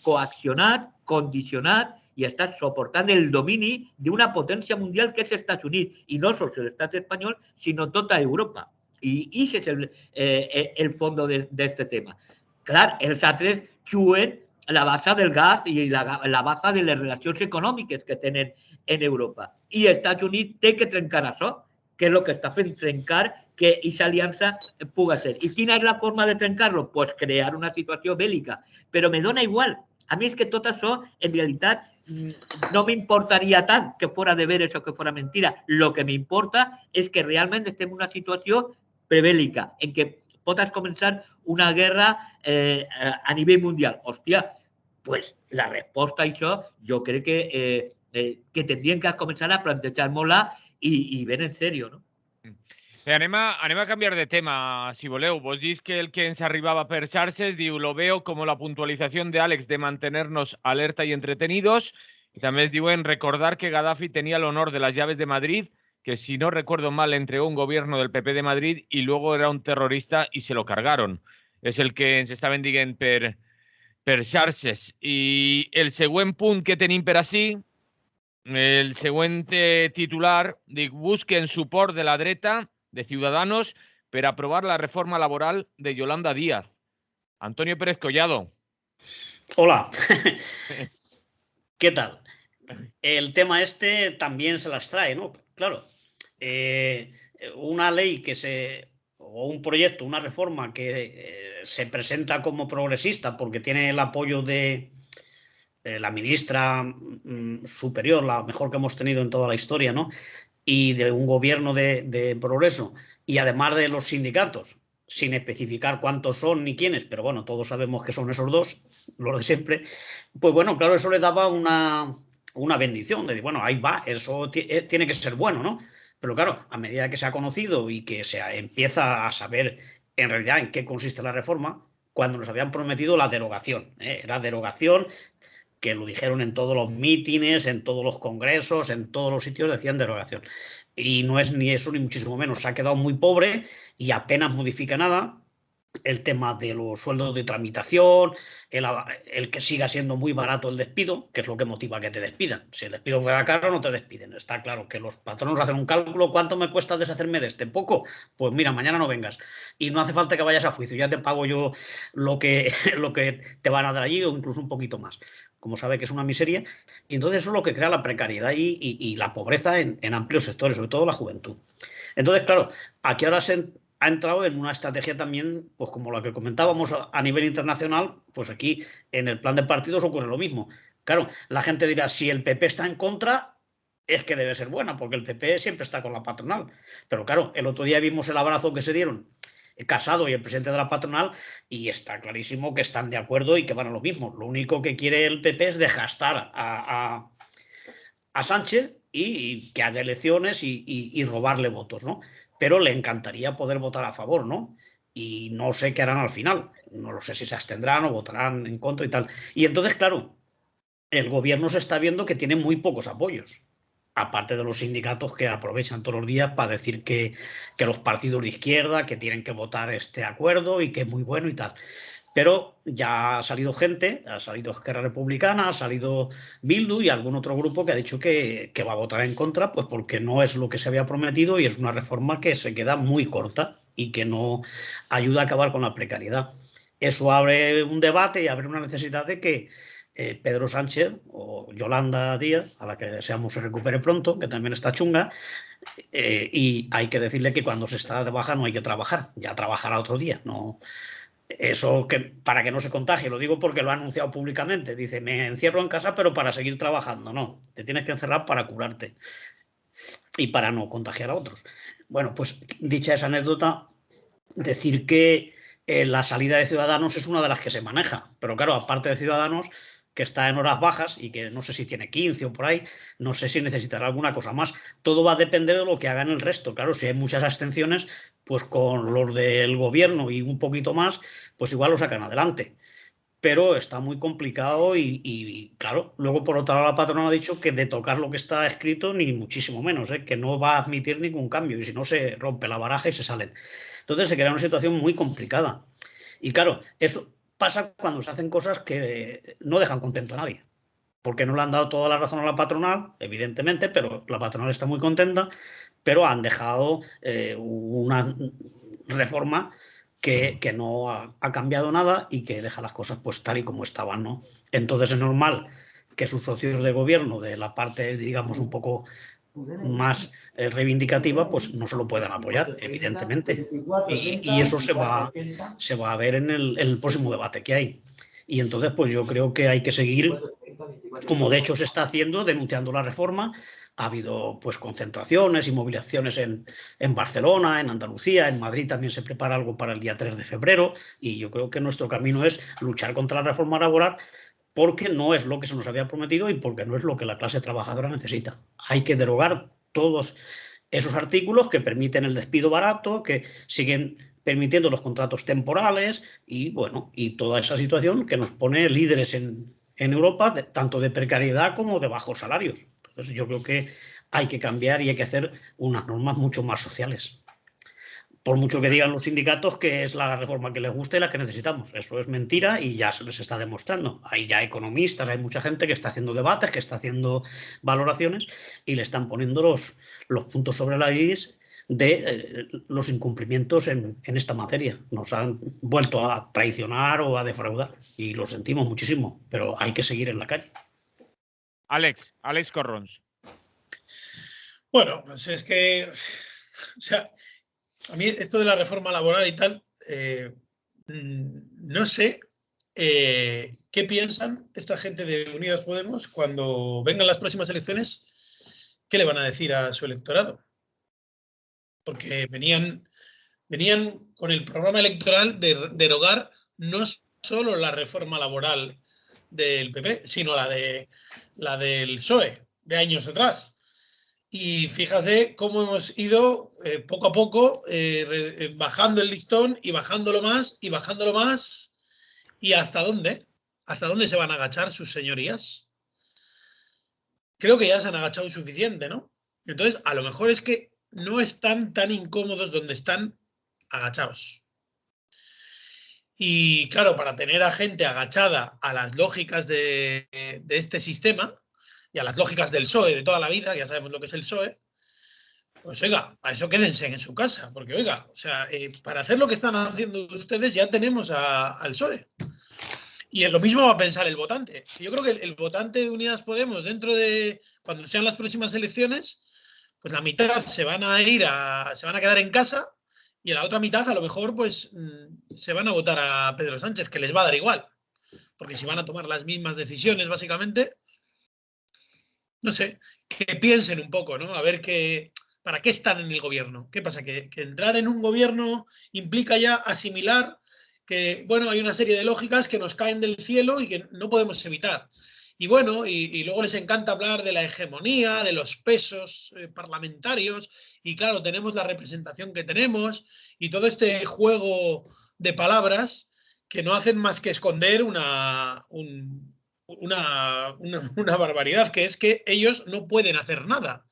coaccionat, condicionat i estàs suportant el domini d'una potència mundial que és els Estats Units. I no sols l'estat espanyol, sinó tota Europa. I aquest és el fons d'aquest tema. Clar, els altres juguen la base del gas i la base de les relacions econòmiques que tenen en Europa. I els Estats Units té que trencar això, que és el que està fent trencar que aquesta aliança pugui ser. I quina és la forma de trencar-lo? Pues crear una situació bèl·lica. Però me dona igual. A mi és que tot això, en realitat, no m'importaria tant que fora de veres o que fora mentira. Lo que m'importa és que realment estem en una situació prebèl·lica, en què pot començar una guerra a nivell mundial. Hòstia, pues la resposta a això jo crec que tindrien que començar a plantejar-nos-la i ben en sèrio, no? Anem a canviar de tema, si voleu. Vos dius que el que ens arribava per xarxes diu lo veo como la puntualización de Alex de mantenernos alerta y entretenidos. Y también diuen recordar que Gaddafi tenía el honor de las llaves de Madrid, que si no recuerdo mal entregó un gobierno del PP de Madrid y luego era un terrorista y se lo cargaron. És el que ens estaven dient per xarxes. I el següent punt que tenim per ací, el següent titular, dic, busquen suport de la dreta, de Ciudadanos, per aprovar la reforma laboral de Yolanda Díaz. Antonio Pérez Collado. Hola. ¿Qué tal? El tema este también se las trae, ¿no? Claro. Una ley o un proyecto, una reforma que se presenta como progresista porque tiene el apoyo de la ministra superior, la mejor que hemos tenido en toda la historia, ¿no? Y de un gobierno de progreso, y además de los sindicatos, sin especificar cuántos son ni quiénes, pero bueno, todos sabemos que son esos dos, los de siempre, pues bueno, claro, eso le daba una bendición, de decir, bueno, ahí va, eso tiene que ser bueno, ¿no? Pero claro, a medida que se ha conocido y que se empieza a saber en realidad en qué consiste la reforma, cuando nos habían prometido la derogación, era derogación, que lo dijeron en todos los mítines, en todos los congresos, en todos los sitios decían derogación. Y no es ni eso ni muchísimo menos, se ha quedado muy pobre y apenas modifica nada. El tema de los sueldos de tramitación, el que siga siendo muy barato el despido, que es lo que motiva que te despidan. Si el despido fuera caro, no te despiden. Está claro que los patronos hacen un cálculo, ¿cuánto me cuesta deshacerme de este? Poco. Pues mira, mañana no vengas. Y no hace falta que vayas a juicio, ya te pago yo lo que te van a dar allí o incluso un poquito más. Como sabe que es una miseria. Y entonces eso es lo que crea la precariedad y la pobreza en amplios sectores, sobre todo la juventud. Entonces, claro, aquí ahora ha entrado en una estrategia también, pues como la que comentábamos a nivel internacional, pues aquí en el plan de partidos ocurre lo mismo. Claro, la gente dirá, si el PP está en contra, es que debe ser buena, porque el PP siempre está con la patronal. Pero claro, el otro día vimos el abrazo que se dieron Casado y el presidente de la patronal y está clarísimo que están de acuerdo y que van a lo mismo. Lo único que quiere el PP es desgastar a Sánchez y que haya elecciones y robarle votos, ¿no? Pero le encantaría poder votar a favor, ¿no? Y no sé qué harán al final. No lo sé si se abstendrán o votarán en contra y tal. Y entonces, claro, el gobierno se está viendo que tiene muy pocos apoyos. Aparte de los sindicatos que aprovechan todos los días para decir que los partidos de izquierda que tienen que votar este acuerdo y que es muy bueno y tal. Pero ya ha salido gente, ha salido Esquerra Republicana, ha salido Bildu y algún otro grupo que ha dicho que va a votar en contra, pues porque no es lo que se había prometido y es una reforma que se queda muy corta y que no ayuda a acabar con la precariedad. Eso abre un debate y abre una necesidad de que Pedro Sánchez o Yolanda Díaz, a la que deseamos se recupere pronto, que también está chunga, y hay que decirle que cuando se está de baja no hay que trabajar, ya trabajará otro día, no. Eso que para que no se contagie, lo digo porque lo ha anunciado públicamente. Dice, me encierro en casa, pero para seguir trabajando. No, te tienes que encerrar para curarte y para no contagiar a otros. Bueno, pues dicha esa anécdota, decir que la salida de Ciudadanos es una de las que se maneja. Pero claro, aparte de Ciudadanos, que está en horas bajas y que no sé si tiene 15 o por ahí, no sé si necesitará alguna cosa más. Todo va a depender de lo que hagan el resto. Claro, si hay muchas abstenciones, pues con los del gobierno y un poquito más, pues igual lo sacan adelante. Pero está muy complicado y claro, luego por otro lado la patrona ha dicho que de tocar lo que está escrito ni muchísimo menos, que no va a admitir ningún cambio y si no se rompe la baraja y se salen. Entonces se crea una situación muy complicada. Y claro, eso pasa cuando se hacen cosas que no dejan contento a nadie. Porque no le han dado toda la razón a la patronal, evidentemente, pero la patronal está muy contenta, pero han dejado una reforma que no ha cambiado nada y que deja las cosas pues tal y como estaban, ¿no? Entonces es normal que sus socios de gobierno, de la parte, digamos, un poco más reivindicativa, pues no se lo puedan apoyar, evidentemente. Y eso se va a ver en el próximo debate que hay. Y entonces, pues yo creo que hay que seguir, como de hecho se está haciendo, denunciando la reforma. Ha habido pues concentraciones y movilizaciones en Barcelona, en Andalucía, en Madrid también se prepara algo para el día 3 de febrero y yo creo que nuestro camino es luchar contra la reforma laboral porque no es lo que se nos había prometido y porque no es lo que la clase trabajadora necesita. Hay que derogar todos esos artículos que permiten el despido barato, que siguen permitiendo los contratos temporales y bueno, y toda esa situación que nos pone líderes en Europa, tanto de precariedad como de bajos salarios. Entonces yo creo que hay que cambiar y hay que hacer unas normas mucho más sociales. Por mucho que digan los sindicatos que es la reforma que les gusta y la que necesitamos. Eso es mentira y ya se les está demostrando. Hay ya economistas, hay mucha gente que está haciendo debates, que está haciendo valoraciones y le están poniendo los puntos sobre la IES de los incumplimientos en esta materia. Nos han vuelto a traicionar o a defraudar y lo sentimos muchísimo, pero hay que seguir en la calle. Alex Corrons. Bueno, pues es que, o sea, a mí esto de la reforma laboral y tal, no sé qué piensan esta gente de Unidas Podemos cuando vengan las próximas elecciones, qué le van a decir a su electorado. Porque venían con el programa electoral de derogar no solo la reforma laboral del PP, sino la del PSOE de años atrás. Y fíjate cómo hemos ido poco a poco bajando el listón y bajándolo más y bajándolo más. ¿Y hasta dónde? ¿Hasta dónde se van a agachar sus señorías? Creo que ya se han agachado suficiente, ¿no? Entonces, a lo mejor es que no están tan incómodos donde están agachados. Y claro, para tener a gente agachada a las lógicas de este sistema y a las lógicas del PSOE de toda la vida, ya sabemos lo que es el PSOE, pues oiga, a eso quédense en su casa, porque oiga, o sea, para hacer lo que están haciendo ustedes ya tenemos al PSOE. Y lo mismo va a pensar el votante. Yo creo que el votante de Unidas Podemos, dentro de, cuando sean las próximas elecciones, pues la mitad se van a quedar en casa y la otra mitad a lo mejor pues se van a votar a Pedro Sánchez, que les va a dar igual. Porque si van a tomar las mismas decisiones, básicamente, no sé, que piensen un poco, ¿no? A ver ¿para qué están en el gobierno? ¿Qué pasa? ¿Que entrar en un gobierno implica ya asimilar que, bueno, hay una serie de lógicas que nos caen del cielo y que no podemos evitar? Y bueno, y luego les encanta hablar de la hegemonía, de los pesos parlamentarios, y claro, tenemos la representación que tenemos, y todo este juego de palabras que no hacen más que esconder un una barbaridad, que es que ellos no pueden hacer nada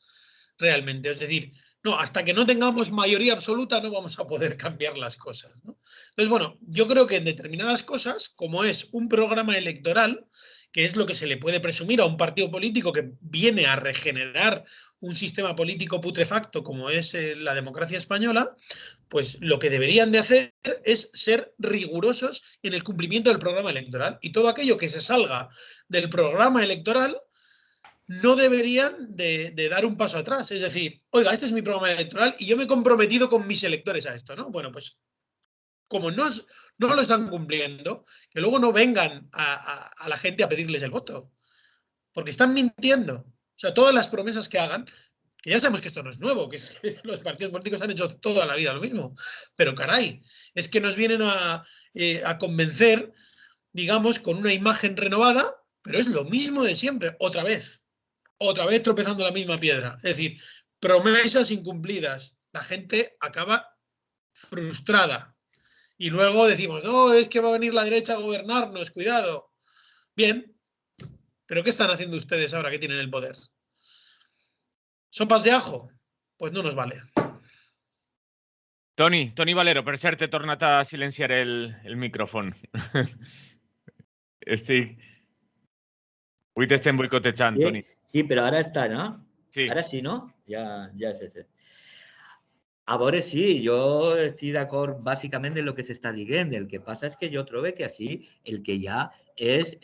realmente. Es decir, no, hasta que no tengamos mayoría absoluta no vamos a poder cambiar las cosas, ¿no? Entonces, bueno, yo creo que en determinadas cosas, como es un programa electoral, que es lo que se le puede presumir a un partido político que viene a regenerar un sistema político putrefacto como es la democracia española, pues lo que deberían de hacer es ser rigurosos en el cumplimiento del programa electoral. Y todo aquello que se salga del programa electoral no deberían de dar un paso atrás. Es decir, oiga, este es mi programa electoral y yo me he comprometido con mis electores a esto, ¿no? Bueno, pues como no lo están cumpliendo, que luego no vengan a la gente a pedirles el voto, porque están mintiendo. O sea, todas las promesas que hagan, que ya sabemos que esto no es nuevo, que los partidos políticos han hecho toda la vida lo mismo, pero caray, es que nos vienen a convencer, digamos, con una imagen renovada, pero es lo mismo de siempre, otra vez tropezando la misma piedra. Es decir, promesas incumplidas. La gente acaba frustrada. Y luego decimos, no, es que va a venir la derecha a gobernarnos, cuidado. Bien, pero ¿qué están haciendo ustedes ahora que tienen el poder? ¿Sopas de ajo? Pues no nos vale. Toni Valero, per cert, he tornat a silenciar el micròfon. Avui t'estem boicotejant, Sí, Toni. sí, pero ahora está, ¿no? Sí. Ahora sí, ¿no? Ya es ese. A veure, sí, jo estic d'acord bàsicament en el que s'està dient. El que passa és que jo trobo que així el que hi ha és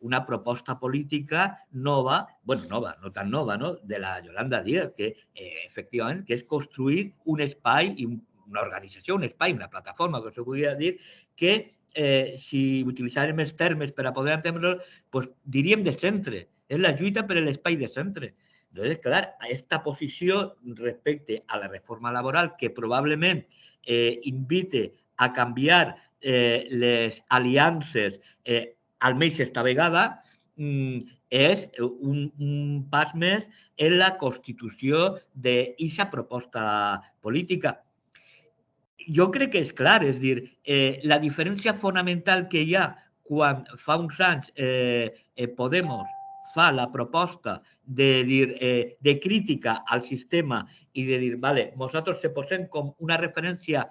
una proposta política nova, bueno, nova, no tan nova, no?, de la Yolanda Díaz, que efectivament que és construir un espai, una organització, un espai, una plataforma, que se podria dir, que si utilitzàrem els termes per a poder entendre-ho, doncs diríem de centre. És la lluita per l'espai de centre. Entonces, claro, esta posición respecto a la reforma laboral que probablemente invite a cambiar les aliances almenys esta vegada, és un pas més en la constitució d'aquesta proposta política. Jo crec que és clar, és dir, la diferència fonamental que hi ha quan fa uns anys Podemos fa la proposta de dir de crítica al sistema i de dir, vale, nosaltres se posem com una referència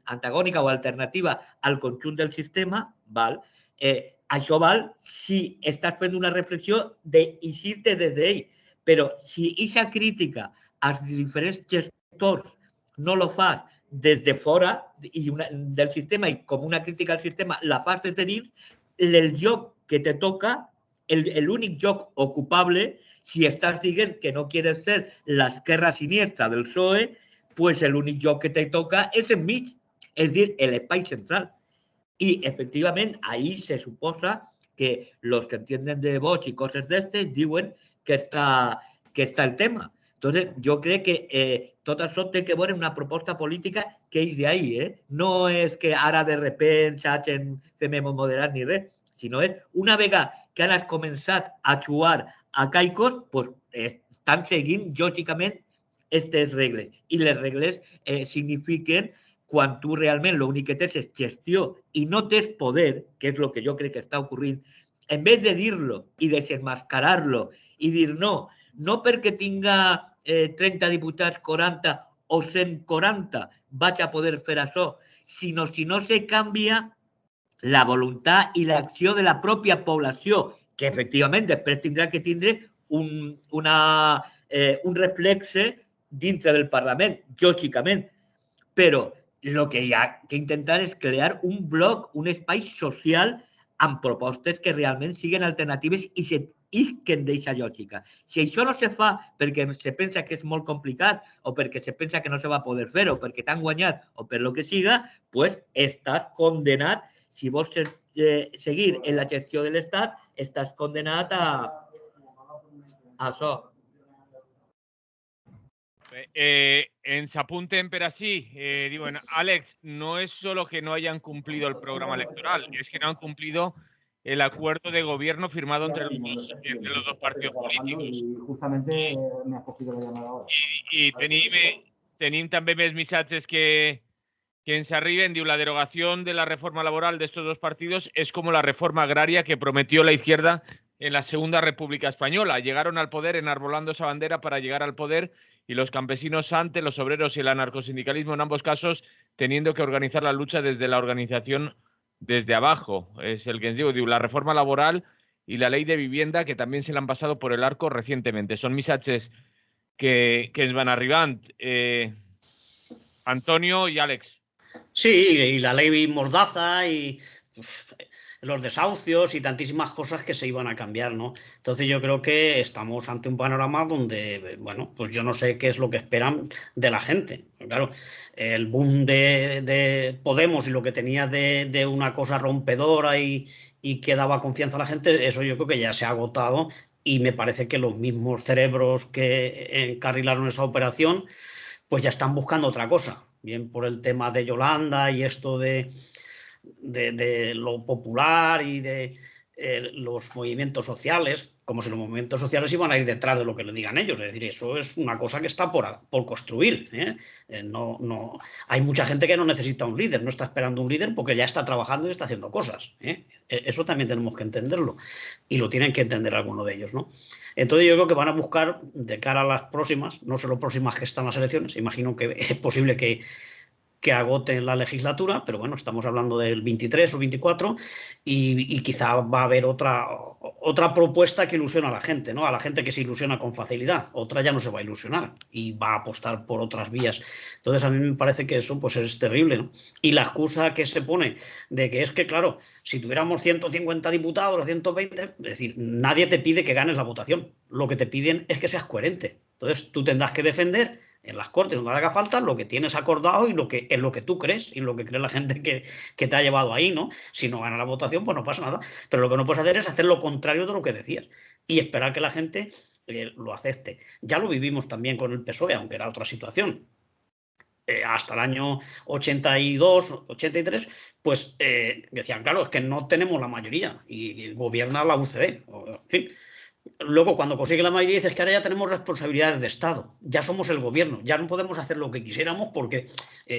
antagònica o alternativa al conjunt del sistema, val? Això val si estàs fent una reflexió d'eixir-te des d'ell, però si aquesta crítica als diferents gestors no lo fas des de fora del sistema i com una crítica al sistema la fas des de dins, el lloc que te toca, l'únic lloc ocupable, si estàs dient que no quieres ser l'esquerra siniestra del PSOE, pues l'únic lloc que te toca és enmig, és dir, l'espai central. Y efectivamente ahí se suposa que los que entienden de Vox y cosas de este diuen que está el tema. Entonces, yo creo que tot això té que veure una proposta política que és d'ahí, no és que ara de repente fem moderat ni res, sinó és una vegada que han començat a jugar a caicos, pues estan seguint lògicament aquestes regles. I les regles signifiquen quan tu realment l'únic que tens és gestió i no tens poder, que és el que jo crec que està ocorrent, en vez de dir-lo i desenmascarar-lo i dir no perquè tinga 30 diputats, 40 o 140 vaig a poder fer això, sinó si no se canvia la voluntat i l'acció de la pròpia població, que efectivament després tindrà que tindre un reflexe dintre del Parlament, lògicament. Però el que hi ha que intentar és crear un bloc, un espai social amb propostes que realment siguin alternatives i que en deixa lògica. Si això no se fa perquè se pensa que és molt complicat o perquè se pensa que no se va poder fer o perquè t'han guanyat o per lo que siga, pues estàs condenat, si vols seguir en la gestió de l'Estat, estàs condenat a això. Ens apunten per així, diuen, Alex, no es solo que no hayan cumplido el programa electoral, es que no han cumplido el acuerdo de gobierno firmado entre los dos partidos políticos. Justamente me ha cogido la llamada ahora. I tenim també més missatges que ens arriben. Diu, la derogación de la reforma laboral de estos dos partidos es como la reforma agraria que prometió la izquierda en la Segunda República Española. Llegaron al poder enarbolando esa bandera para llegar al poder y los campesinos ante, los obreros y el anarcosindicalismo en ambos casos teniendo que organizar la lucha desde la organización desde abajo. Es el que digo, la reforma laboral y la ley de vivienda que también se le han pasado por el arco recientemente. Son missatges que es van arribant. Antonio y Alex. Sí, y la ley Mordaza y los desahucios y tantísimas cosas que se iban a cambiar, ¿no? Entonces yo creo que estamos ante un panorama donde, bueno, pues yo no sé qué es lo que esperan de la gente. Claro, el boom de Podemos y lo que tenía de una cosa rompedora y que daba confianza a la gente, eso yo creo que ya se ha agotado y me parece que los mismos cerebros que encarrilaron esa operación pues ya están buscando otra cosa, bien por el tema de Yolanda y esto de lo popular y de los movimientos sociales, como si los movimientos sociales iban a ir detrás de lo que le digan ellos. Es decir, eso es una cosa que está por construir. No, hay mucha gente que no necesita un líder, no está esperando un líder porque ya está trabajando y está haciendo cosas. Eso también tenemos que entenderlo y lo tienen que entender algunos de ellos, ¿no? Entonces yo creo que van a buscar de cara a las próximas, no solo próximas que están las elecciones, imagino que es posible que agoten la legislatura, pero bueno, estamos hablando del 23 o 24 y quizá va a haber otra propuesta que ilusiona a la gente, ¿no? A la gente que se ilusiona con facilidad, otra ya no se va a ilusionar y va a apostar por otras vías. Entonces a mí me parece que eso pues es terrible, ¿no? Y la excusa que se pone de que es que, claro, si tuviéramos 150 diputados o 120, es decir, nadie te pide que ganes la votación, lo que te piden es que seas coherente. Entonces tú tendrás que defender en las Cortes, donde haga falta, lo que tienes acordado y en lo que tú crees y lo que cree la gente que te ha llevado ahí, ¿no? Si no gana la votación, pues no pasa nada. Pero lo que no puedes hacer es hacer lo contrario de lo que decías y esperar que la gente lo acepte. Ya lo vivimos también con el PSOE, aunque era otra situación. Hasta el año 82, 83, pues decían, claro, es que no tenemos la mayoría y gobierna la UCD. En fin. Luego, cuando consigue la mayoría, dices que ahora ya tenemos responsabilidades de Estado, ya somos el gobierno, ya no podemos hacer lo que quisiéramos porque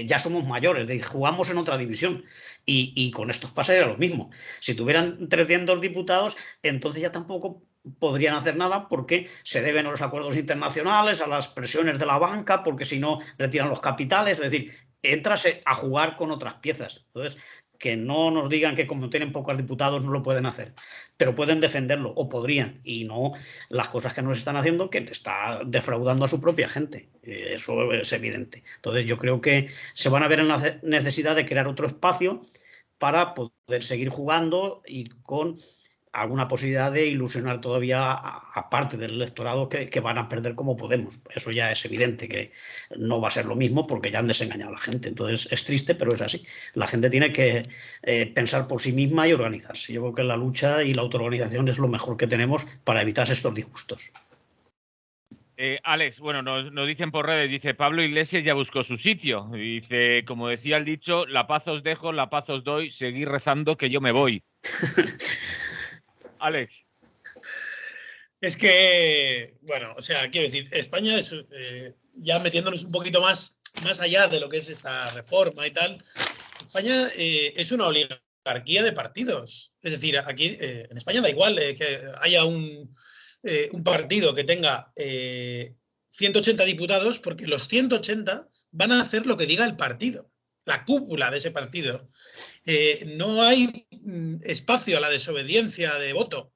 ya somos mayores, jugamos en otra división. Y con estos pasaría lo mismo. Si tuvieran 300 diputados, entonces ya tampoco podrían hacer nada porque se deben a los acuerdos internacionales, a las presiones de la banca, porque si no retiran los capitales. Es decir, entras a jugar con otras piezas. Entonces, que no nos digan que como tienen pocos diputados no lo pueden hacer, pero pueden defenderlo, o podrían, y no las cosas que nos están haciendo, que está defraudando a su propia gente. Eso es evidente. Entonces yo creo que se van a ver en la necesidad de crear otro espacio para poder seguir jugando y con alguna posibilidad de ilusionar todavía a parte del electorado que van a perder como Podemos. Eso ya es evidente que no va a ser lo mismo porque ya han desengañado a la gente. Entonces es triste, pero es así. La gente tiene que pensar por sí misma y organizarse. Yo creo que la lucha y la autoorganización es lo mejor que tenemos para evitar estos disgustos. Alex, bueno, nos dicen por redes, dice Pablo Iglesias ya buscó su sitio. Dice, como decía el dicho, la paz os dejo, la paz os doy, seguid rezando que yo me voy. Alex. Es que, bueno, o sea, quiero decir, España es, ya metiéndonos un poquito más allá de lo que es esta reforma y tal, España es una oligarquía de partidos. Es decir, aquí en España da igual que haya un partido que tenga 180 diputados, porque los 180 van a hacer lo que diga el partido, la cúpula de ese partido. No hay espacio a la desobediencia de voto.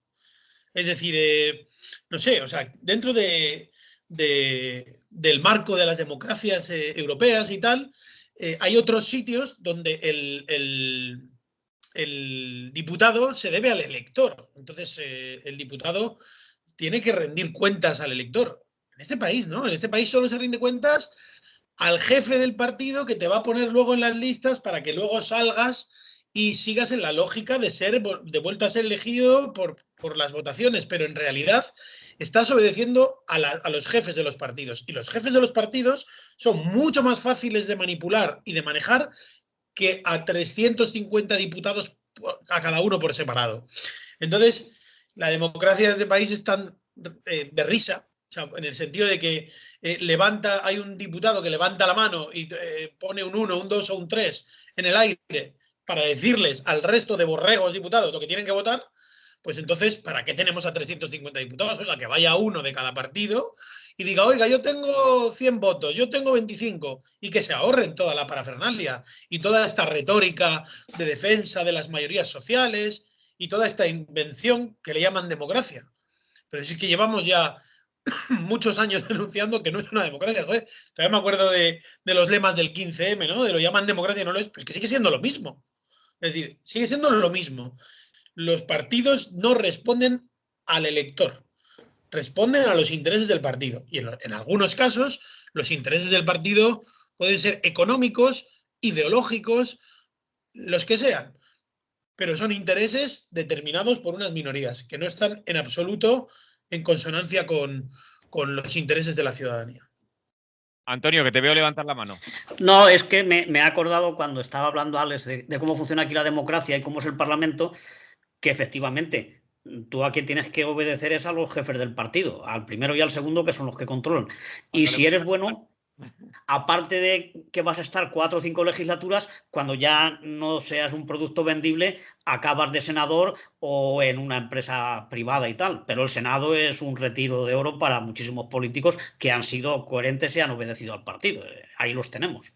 Es decir, no sé, o sea, dentro del marco de las democracias europeas y tal, hay otros sitios donde el diputado se debe al elector. Entonces, el diputado tiene que rendir cuentas al elector. En este país, ¿no? En este país solo se rinde cuentas al jefe del partido que te va a poner luego en las listas para que luego salgas y sigas en la lógica de vuelta a ser elegido por las votaciones, pero en realidad estás obedeciendo a los jefes de los partidos. Y los jefes de los partidos son mucho más fáciles de manipular y de manejar que a 350 diputados a cada uno por separado. Entonces, la democracia de este país es tan de risa, o sea, en el sentido de que hay un diputado que levanta la mano y pone un 1, un 2 o un 3 en el aire para decirles al resto de borregos diputados lo que tienen que votar, pues entonces, ¿para qué tenemos a 350 diputados? Oiga, que vaya uno de cada partido y diga, oiga, yo tengo 100 votos, yo tengo 25, y que se ahorren toda la parafernalia y toda esta retórica de defensa de las mayorías sociales y toda esta invención que le llaman democracia. Pero es que llevamos ya muchos años denunciando que no es una democracia. Joder, todavía me acuerdo de los lemas del 15M, ¿no? De lo llaman democracia y no lo es, pues que sigue siendo lo mismo. Es decir, sigue siendo lo mismo. Los partidos no responden al elector, responden a los intereses del partido. Y en algunos casos, los intereses del partido pueden ser económicos, ideológicos, los que sean. Pero son intereses determinados por unas minorías que no están en absoluto en consonancia con los intereses de la ciudadanía. Antonio, que te veo levantar la mano. No, es que me he acordado cuando estaba hablando Alex de cómo funciona aquí la democracia y cómo es el Parlamento, que efectivamente tú a quien tienes que obedecer es a los jefes del partido, al primero y al segundo, que son los que controlan. Y si eres bueno, aparte de que vas a estar 4 o 5 legislaturas, cuando ya no seas un producto vendible, acabas de senador o en una empresa privada y tal. Pero el Senado es un retiro de oro para muchísimos políticos que han sido coherentes y han obedecido al partido. Ahí los tenemos.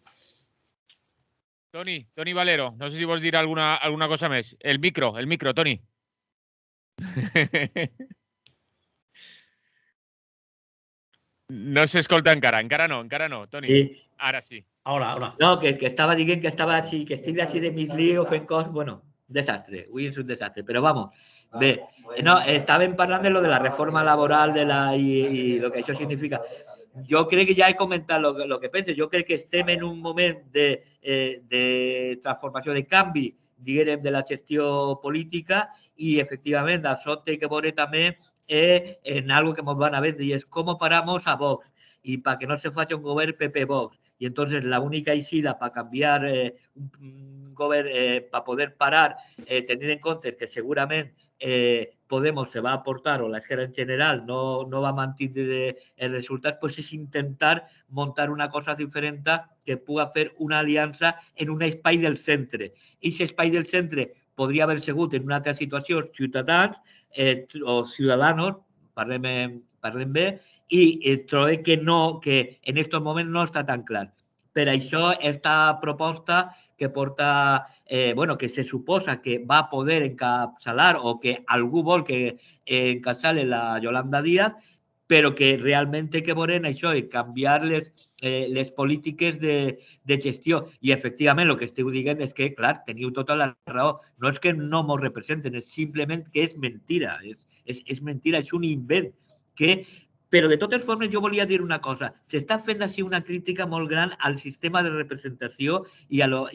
Toni Valero, no sé si vols dir alguna cosa més. El micro, Toni. No s'escolta encara no, Toni. Sí. Ara sí. Ahora. No, que estava dient que estava així, que estic així de mig lío fent cos, bueno, desastre, avui és un desastre, però vamos, bé, no, estàvem parlant de lo de la reforma laboral i lo que això significa. Jo crec que ja he comentat lo que penso, jo crec que estem en un moment de transformació, de canvi, diguem, de la gestió política i, efectivament, això té que veure també en algo que ens van a vendre i és com paramos a Vox y para que no se faci un govern PP-Vox. Y entonces la única eixida para cambiar un govern, para poder parar, tenint en compte que segurament Podemos se va a aportar o la esquerra en general no va a mantener el resultat, pues és intentar montar una cosa diferent que puga fer una aliança en un espai del centre. I aquest espai del centre podria haver sigut en una altra situació Ciutadans o Ciudadanos, parlem bé, i trobo que en aquests moments no està tan clar. Per això, esta proposta que porta, que se suposa que va a poder encapçalar o que algú vol que encapçale la Yolanda Díaz, però que realment té que veure en això i canviar les polítiques de gestió. I, efectivament, el que esteu dient és que, clar, teniu tota la raó. No és que no ens representen, és simplement que és mentira. És mentira, és un invent que... Però, de totes formes, jo volia dir una cosa. S'està fent així una crítica molt gran al sistema de representació i a lo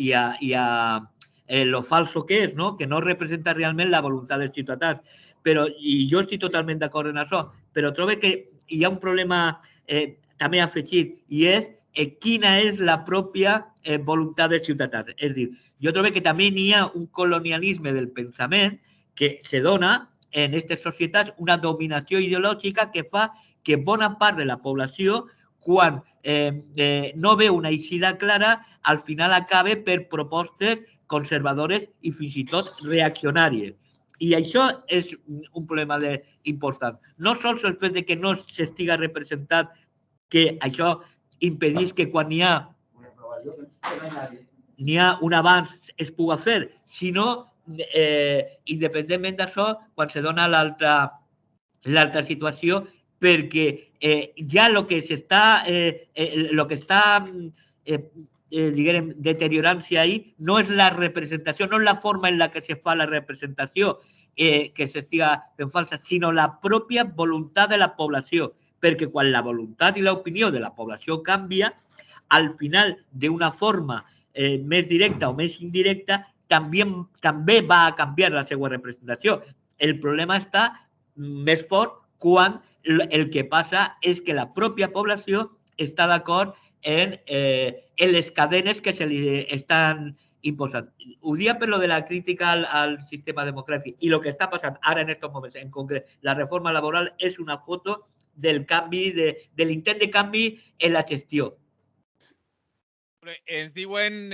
falso que és, no? Que no representa realment la voluntat dels ciutadans. I jo estic totalment d'acord en això, però trobo que hi ha un problema també afegit i és quina és la pròpia voluntat dels ciutadans. És a dir, jo trobo que també hi ha un colonialisme del pensament que se dona en aquestes societats una dominació ideològica que fa que bona part de la població, quan no veu una eixida clara, al final acaba per propostes conservadores i fins i tot reaccionàries. I això és un problema important. No sols el fet que no s'estiga representat, que això impedís que quan hi ha un avanç es pugui fer, sinó, independentment d'això, quan se dona l'altra situació, perquè ja el que està deteriorant-se ahí no és la representació, no és la forma en la que se fa la representació que s'estiga fent falsa, sinó la pròpia voluntat de la població, perquè quan la voluntat i l'opinió de la població canvia, al final, d'una forma més directa o més indirecta, també va a canviar la seva representació. El problema està més fort quan el que passa és que la pròpia població està d'acord en les cadenes que se li estan imposant. Ho dia per lo de la crítica al sistema democràtic i el que està passant ara en aquests moments, en concret, la reforma laboral és una foto del canvi, de l'intent de canvi en la gestió. Ens diuen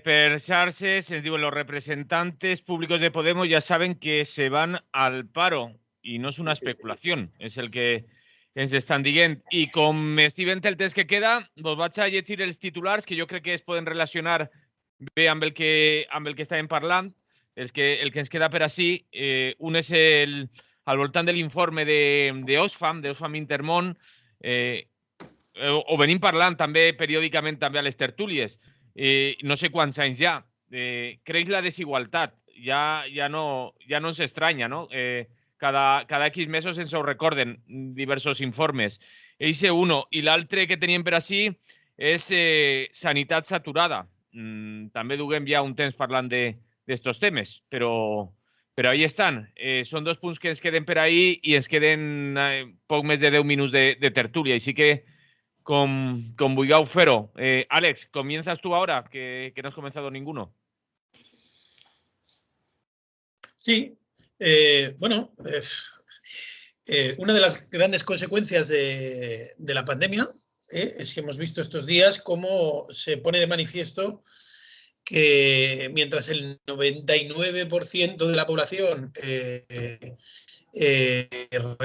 per xarxes, ens diuen los representantes públicos de Podemos ya saben que se van al paro y no es una especulación, es el que ens estan dient. I com estic veient el temps que queda, vos vaig a llegir els titulars que jo crec que es poden relacionar bé amb el que estàvem parlant, el que ens queda per així. Un és al voltant de l'informe d'Oxfam Intermón, o venim parlant també periòdicament també a les tertúlies, no sé quants anys ja, creix la desigualtat, ja no ens estranya, no? Cada X mesos ens ho recorden diversos informes. Eixe uno. I l'altre que teníem per així és sanitat saturada. També duguem ja un temps parlant d'estos temes, però ahí estan. Són dos punts que ens queden per ahí i ens queden poc més de 10 minuts de tertúlia. Així que con vulgueu fer-ho. Àlex, comienzas tú ahora, que no has comenzado ninguno. Sí, bueno, una de las grandes consecuencias de la pandemia es que hemos visto estos días cómo se pone de manifiesto que mientras el 99% de la población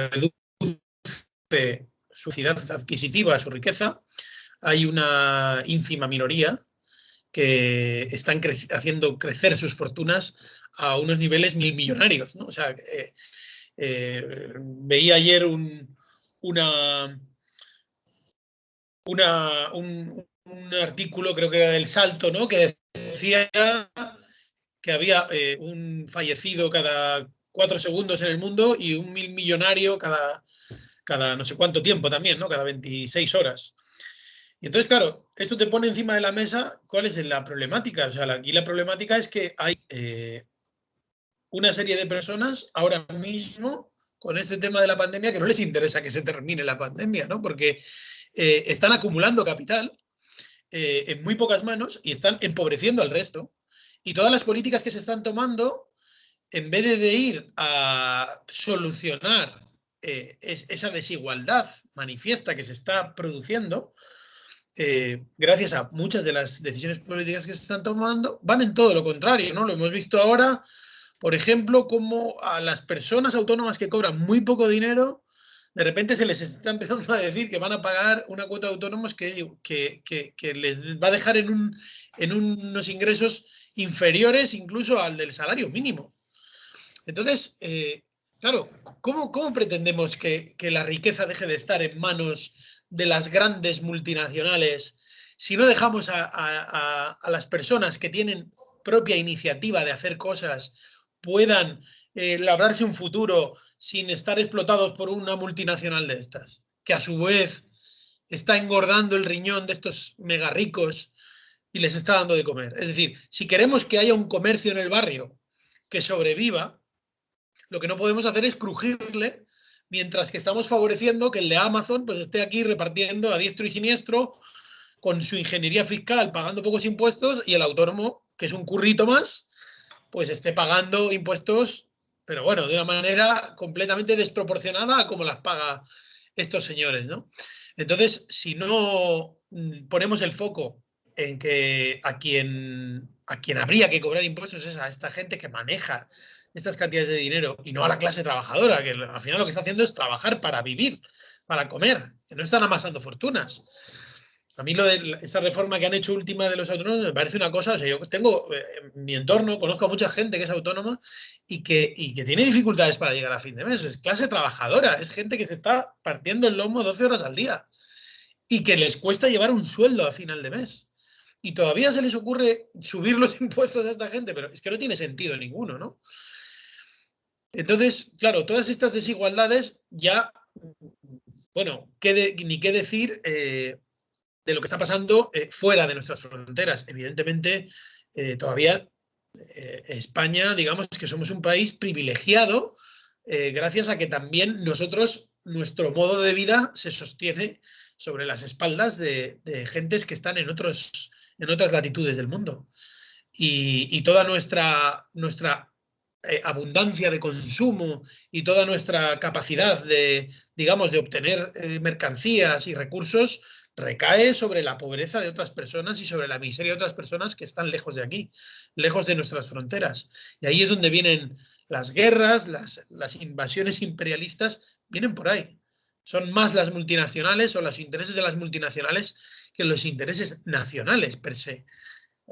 reduce su capacidad adquisitiva, su riqueza, hay una ínfima minoría que están haciendo crecer sus fortunas a unos niveles millonarios, ¿no? O sea, veía ayer un artículo, creo que era del Salto, ¿no? Que decía que había un fallecido cada 4 segundos en el mundo y un millonario cada no sé cuánto tiempo también, ¿no? Cada 26 horas. Y entonces, claro, esto te pone encima de la mesa cuál es la problemática. O sea, aquí la problemática es que hay una serie de personas ahora mismo con este tema de la pandemia que no les interesa que se termine la pandemia, ¿no? Porque están acumulando capital en muy pocas manos y están empobreciendo al resto. Y todas las políticas que se están tomando, en vez de ir a solucionar esa desigualdad manifiesta que se está produciendo, gracias a muchas de las decisiones políticas que se están tomando, van en todo lo contrario, ¿no? Lo hemos visto ahora, por ejemplo, como a las personas autónomas que cobran muy poco dinero, de repente se les está empezando a decir que van a pagar una cuota de autónomos que les va a dejar en unos ingresos inferiores incluso al del salario mínimo. Entonces, claro, ¿cómo pretendemos que la riqueza deje de estar en manos de las grandes multinacionales si no dejamos a las personas que tienen propia iniciativa de hacer cosas puedan labrarse un futuro sin estar explotados por una multinacional de estas, que a su vez está engordando el riñón de estos mega ricos y les está dando de comer? Es decir, si queremos que haya un comercio en el barrio que sobreviva, lo que no podemos hacer es crujirle mientras que estamos favoreciendo que el de Amazon pues esté aquí repartiendo a diestro y siniestro con su ingeniería fiscal, pagando pocos impuestos, y el autónomo, que es un currito más, pues esté pagando impuestos, pero bueno, de una manera completamente desproporcionada a como las paga estos señores, ¿no? Entonces, si no ponemos el foco en que a quien habría que cobrar impuestos es a esta gente que maneja estas cantidades de dinero y no a la clase trabajadora, que al final lo que está haciendo es trabajar para vivir, para comer, que no están amasando fortunas. A mí lo de esta reforma que han hecho última de los autónomos me parece una cosa, o sea, yo tengo en mi entorno, conozco a mucha gente que es autónoma y que tiene dificultades para llegar a fin de mes. Es clase trabajadora, es gente que se está partiendo el lomo 12 horas al día y que les cuesta llevar un sueldo a final de mes. Y todavía se les ocurre subir los impuestos a esta gente, pero es que no tiene sentido ninguno, ¿no? Entonces, claro, todas estas desigualdades ya, bueno, ni qué decir de lo que está pasando fuera de nuestras fronteras. Evidentemente, todavía España, digamos que somos un país privilegiado gracias a que también nuestro modo de vida se sostiene sobre las espaldas de gentes que están en otras latitudes del mundo. Y toda nuestra abundancia de consumo y toda nuestra capacidad de, digamos, de obtener mercancías y recursos recae sobre la pobreza de otras personas y sobre la miseria de otras personas que están lejos de aquí, lejos de nuestras fronteras. Y ahí es donde vienen las guerras, las invasiones imperialistas, vienen por ahí. Son más las multinacionales o los intereses de las multinacionales que los intereses nacionales per se,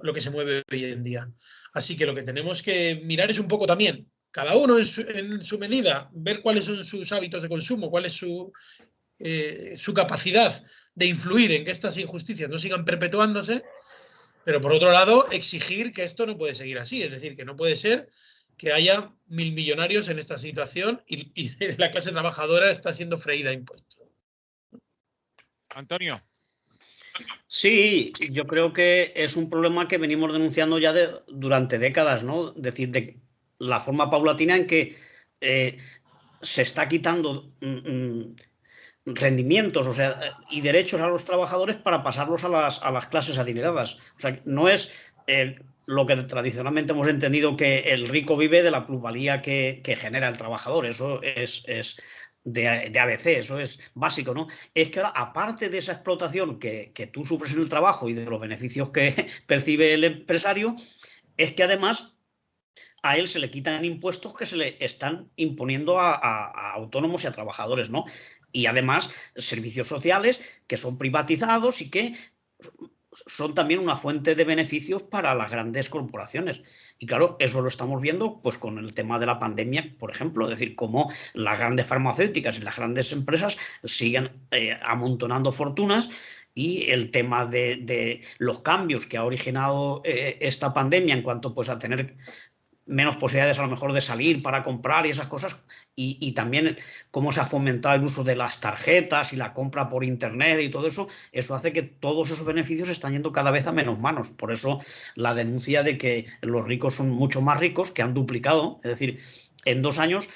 lo que se mueve hoy en día. Así que lo que tenemos que mirar es un poco también, cada uno en su medida, ver cuáles son sus hábitos de consumo, cuál es su capacidad de influir en que estas injusticias no sigan perpetuándose, pero por otro lado, exigir que esto no puede seguir así. Es decir, que no puede ser que haya 1000 millonarios en esta situación y la clase trabajadora está siendo freída a impuestos. Antonio. Sí, yo creo que es un problema que venimos denunciando ya durante décadas, ¿no? Es decir, de la forma paulatina en que se está quitando rendimientos, o sea, y derechos a los trabajadores para pasarlos a las clases adineradas. O sea, no es lo que tradicionalmente hemos entendido, que el rico vive de la plusvalía que genera el trabajador. Eso es de ABC, eso es básico, ¿no? Es que ahora, aparte de esa explotación que tú sufres en el trabajo y de los beneficios que percibe el empresario, es que además a él se le quitan impuestos que se le están imponiendo a autónomos y a trabajadores, ¿no? Y además servicios sociales que son privatizados y que son también una fuente de beneficios para las grandes corporaciones. Y claro, eso lo estamos viendo pues con el tema de la pandemia, por ejemplo, es decir, cómo las grandes farmacéuticas y las grandes empresas siguen amontonando fortunas. Y el tema de los cambios que ha originado esta pandemia en cuanto pues a tener menos posibilidades a lo mejor de salir para comprar y esas cosas, y también cómo se ha fomentado el uso de las tarjetas y la compra por internet y todo eso, eso hace que todos esos beneficios están yendo cada vez a menos manos. Por eso la denuncia de que los ricos son mucho más ricos, que han duplicado, es decir, en 2 años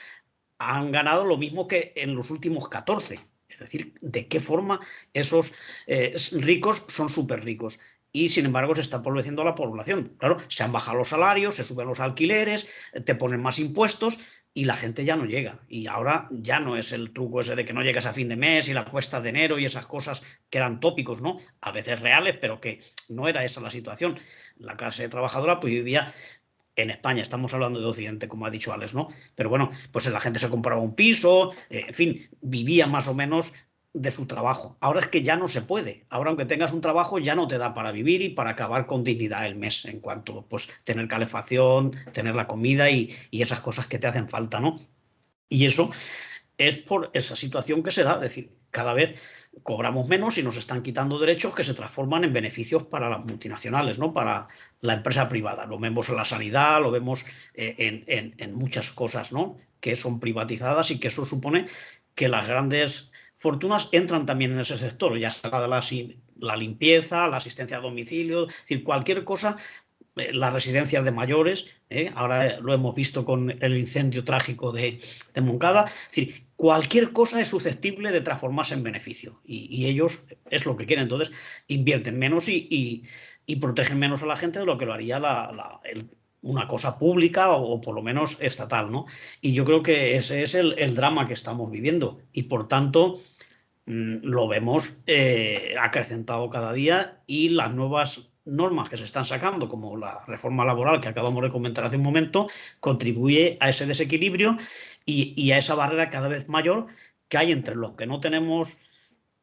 han ganado lo mismo que en los últimos 14. Es decir, de qué forma esos ricos son súper ricos. Y sin embargo se está empobreciendo la población. Claro, se han bajado los salarios, se suben los alquileres, te ponen más impuestos y la gente ya no llega. Y ahora ya no es el truco ese de que no llegas a fin de mes y la cuesta de enero y esas cosas que eran tópicos, ¿no? A veces reales, pero que no era esa la situación. La clase trabajadora pues vivía en España, estamos hablando de Occidente, como ha dicho Alex, ¿no? Pero bueno, pues la gente se compraba un piso, en fin, vivía más o menos de su trabajo. Ahora es que ya no se puede. Ahora, aunque tengas un trabajo, ya no te da para vivir y para acabar con dignidad el mes, en cuanto pues tener calefacción, tener la comida y esas cosas que te hacen falta, ¿no? Y eso es por esa situación que se da, es decir, cada vez cobramos menos y nos están quitando derechos que se transforman en beneficios para las multinacionales, ¿no? Para la empresa privada. Lo vemos en la sanidad, lo vemos en muchas cosas, ¿no? Que son privatizadas y que eso supone que las grandes fortunas entran también en ese sector, ya sea la limpieza, la asistencia a domicilio, es decir, cualquier cosa, las residencias de mayores, ahora lo hemos visto con el incendio trágico de Moncada, es decir, cualquier cosa es susceptible de transformarse en beneficio y ellos es lo que quieren, entonces invierten menos y protegen menos a la gente de lo que lo haría una cosa pública o por lo menos estatal, ¿no? Y yo creo que ese es el drama que estamos viviendo y por tanto lo vemos acrecentado cada día, y las nuevas normas que se están sacando, como la reforma laboral que acabamos de comentar hace un momento, contribuye a ese desequilibrio y a esa barrera cada vez mayor que hay entre los que no tenemos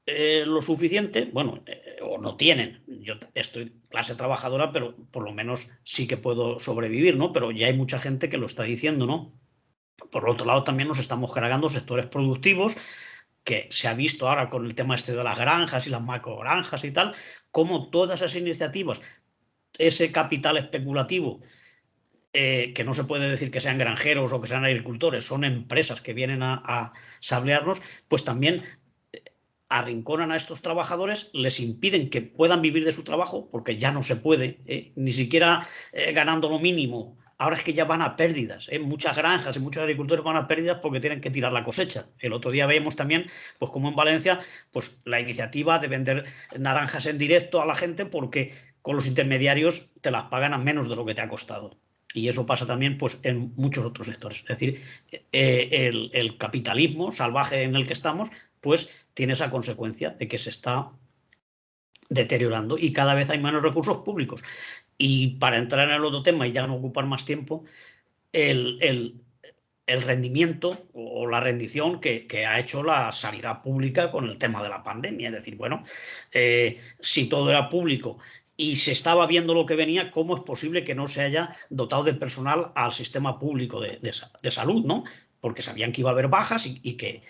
lo suficiente, bueno, o no tienen. Yo estoy clase trabajadora, pero por lo menos sí que puedo sobrevivir, ¿no? Pero ya hay mucha gente que lo está diciendo, ¿no? Por otro lado, también nos estamos cargando sectores productivos, que se ha visto ahora con el tema este de las granjas y las macrogranjas y tal, como todas esas iniciativas, ese capital especulativo, que no se puede decir que sean granjeros o que sean agricultores, son empresas que vienen a sablearnos, pues también arrinconan a estos trabajadores, les impiden que puedan vivir de su trabajo, porque ya no se puede, ni siquiera ganando lo mínimo. Ahora es que ya van a pérdidas, muchas granjas y muchos agricultores van a pérdidas porque tienen que tirar la cosecha. El otro día veíamos también, pues como en Valencia, pues la iniciativa de vender naranjas en directo a la gente, porque con los intermediarios te las pagan a menos de lo que te ha costado. Y eso pasa también pues, en muchos otros sectores. Es decir, el capitalismo salvaje en el que estamos pues tiene esa consecuencia de que se está deteriorando y cada vez hay menos recursos públicos. Y para entrar en el otro tema y ya no ocupar más tiempo, el rendimiento o la rendición que ha hecho la sanidad pública con el tema de la pandemia. Es decir, bueno, si todo era público y se estaba viendo lo que venía, ¿cómo es posible que no se haya dotado de personal al sistema público de salud, ¿no? Porque sabían que iba a haber bajas y que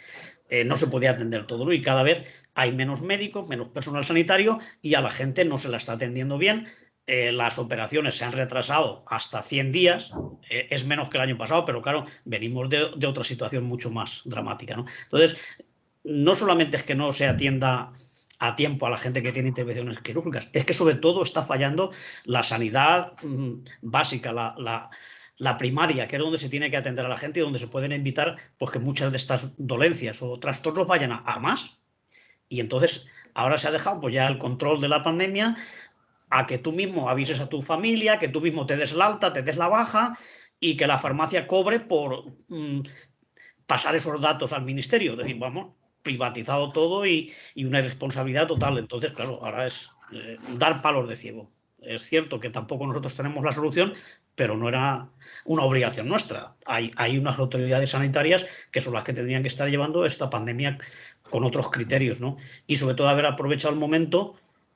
no se podía atender todo, ¿no? Y cada vez hay menos médicos, menos personal sanitario y a la gente no se la está atendiendo bien. Las operaciones se han retrasado hasta 100 días, es menos que el año pasado, pero claro, venimos de otra situación mucho más dramática, ¿no? Entonces, no solamente es que no se atienda a tiempo a la gente que tiene intervenciones quirúrgicas, es que sobre todo está fallando la sanidad básica, la primaria, que es donde se tiene que atender a la gente y donde se pueden evitar pues, que muchas de estas dolencias o trastornos vayan a más. Y entonces ahora se ha dejado pues, ya el control de la pandemia a que tú mismo avises a tu familia, que tú mismo te des el alta, te des la baja y que la farmacia cobre por pasar esos datos al ministerio. Es decir, vamos, privatizado todo y una irresponsabilidad total. Entonces, claro, ahora es dar palos de ciego. Es cierto que tampoco nosotros tenemos la solución, pero no era una obligación nuestra. Hay unas autoridades sanitarias que son las que tendrían que estar llevando esta pandemia con otros criterios, ¿no? Y sobre todo haber aprovechado el momento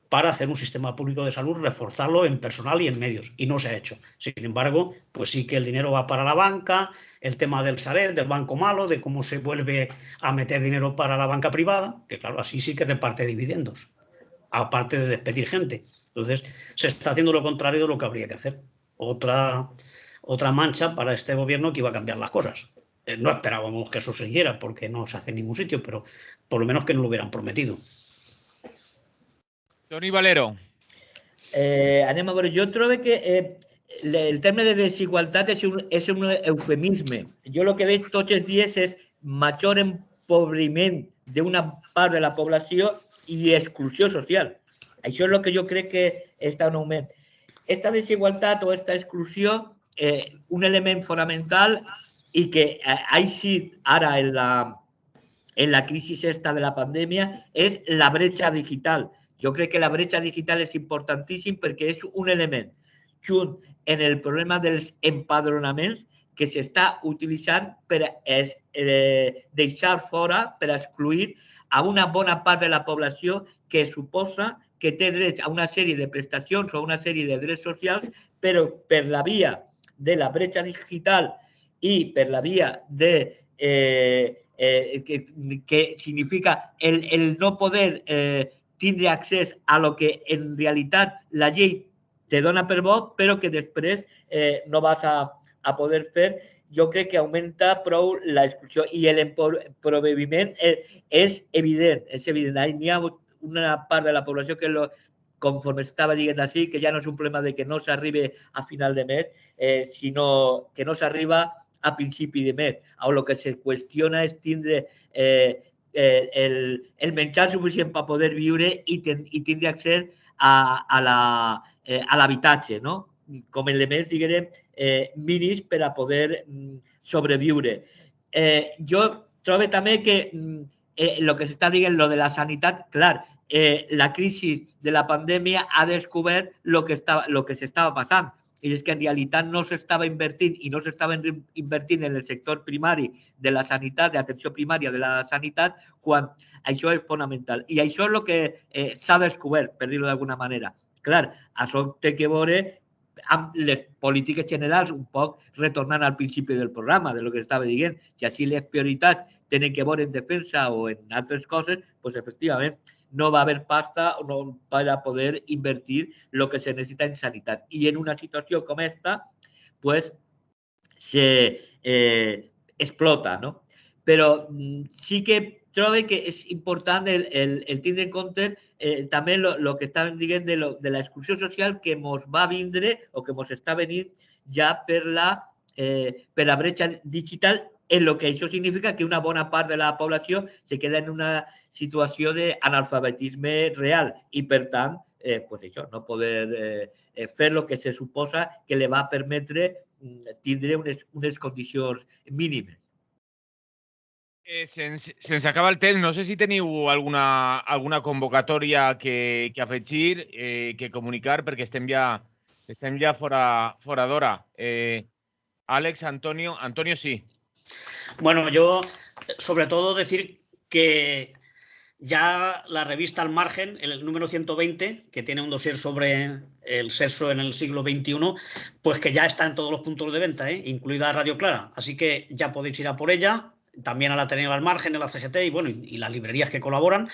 para hacer un sistema público de salud, reforzarlo en personal y en medios, y no se ha hecho. Sin embargo, pues sí que el dinero va para la banca, el tema del Sareb, del banco malo, de cómo se vuelve a meter dinero para la banca privada, que claro, así sí que reparte dividendos, aparte de despedir gente. Entonces, se está haciendo lo contrario de lo que habría que hacer. Otra mancha para este gobierno que iba a cambiar las cosas. No esperábamos que eso se hiciera, porque no se hace en ningún sitio, pero por lo menos que nos lo hubieran prometido. Toni Valero. Anem a veure, jo trobo que el terme de desigualtat és un eufemisme. Jo el que veig tots els dies és major empobriment d'una part de la població i exclusió social. Això és el que jo crec que està en augment. Esta desigualtat o esta exclusió, un element fonamental i que ha eixit ara en la crisi esta de la pandèmia és la bretxa digital. Jo crec que la bretxa digital és importantíssim perquè és un element junt en el problema dels empadronaments que s'està utilitzant per deixar fora, per excluir a una bona part de la població que suposa que té dret a una sèrie de prestacions o a una sèrie de drets socials, però per la via de la bretxa digital i per la via de que significa el no poder tindre accés a lo que en realitat la llei te dona per bo, però que després no vas a poder fer, jo crec que augmenta prou l'exclusió i l'empobriment és evident. N'hi ha una part de la població que, conforme estava dient així, que ja no és un problema de que no s'arribi a final de mes, sinó que no s'arriba a principi de mes. El que se qüestiona és tindre el menjar suficient per poder viure i tindre accés a l'habitatge, no? Com a elements, diguem, mínims per a poder sobreviure. Jo trobo també que el que s'està dient, lo de la sanitat, clar, la crisi de la pandèmia ha descobert lo que s'estava passant. I és que en realitat no s'estava invertint i no s'estava invertint en el sector primari de la sanitat, d'atenció primària de la sanitat, quan això és fonamental. I això és el que s'ha descobert, per dir-ho d'alguna manera. Clar, això té que veure amb les polítiques generals, un poc retornant al principi del programa, de lo que estava dient. Si així les prioritats tenen que veure en defensa o en altres coses, doncs efectivament no va haver pasta para poder invertir lo que se necesita en sanidad. Y en una situación como esta, pues se explota, ¿no? Pero sí que trobo que és important el tindre en compte també el que estàvem dient de la exclusió social que ens va vindre o que ens està venint ja per la bretxa digital, en lo que això significa que una bona part de la població se queda en una situació d'analfabetisme real i, per tant, pues això, no poder fer el que se suposa que li va permetre tindré unes condicions mínimes. Se'ns acaba el temps. No sé si teniu alguna convocatòria que afegir, que comunicar, perquè estem ja fora d'hora. Àlex, Antonio, sí. Bueno, yo sobre todo decir que ya la revista Al Margen, el número 120, que tiene un dossier sobre el sexo en el siglo XXI, pues que ya está en todos los puntos de venta, incluida Radio Clara. Así que ya podéis ir a por ella, también a la Ateneo Al Margen, en la CGT y bueno, y las librerías que colaboran,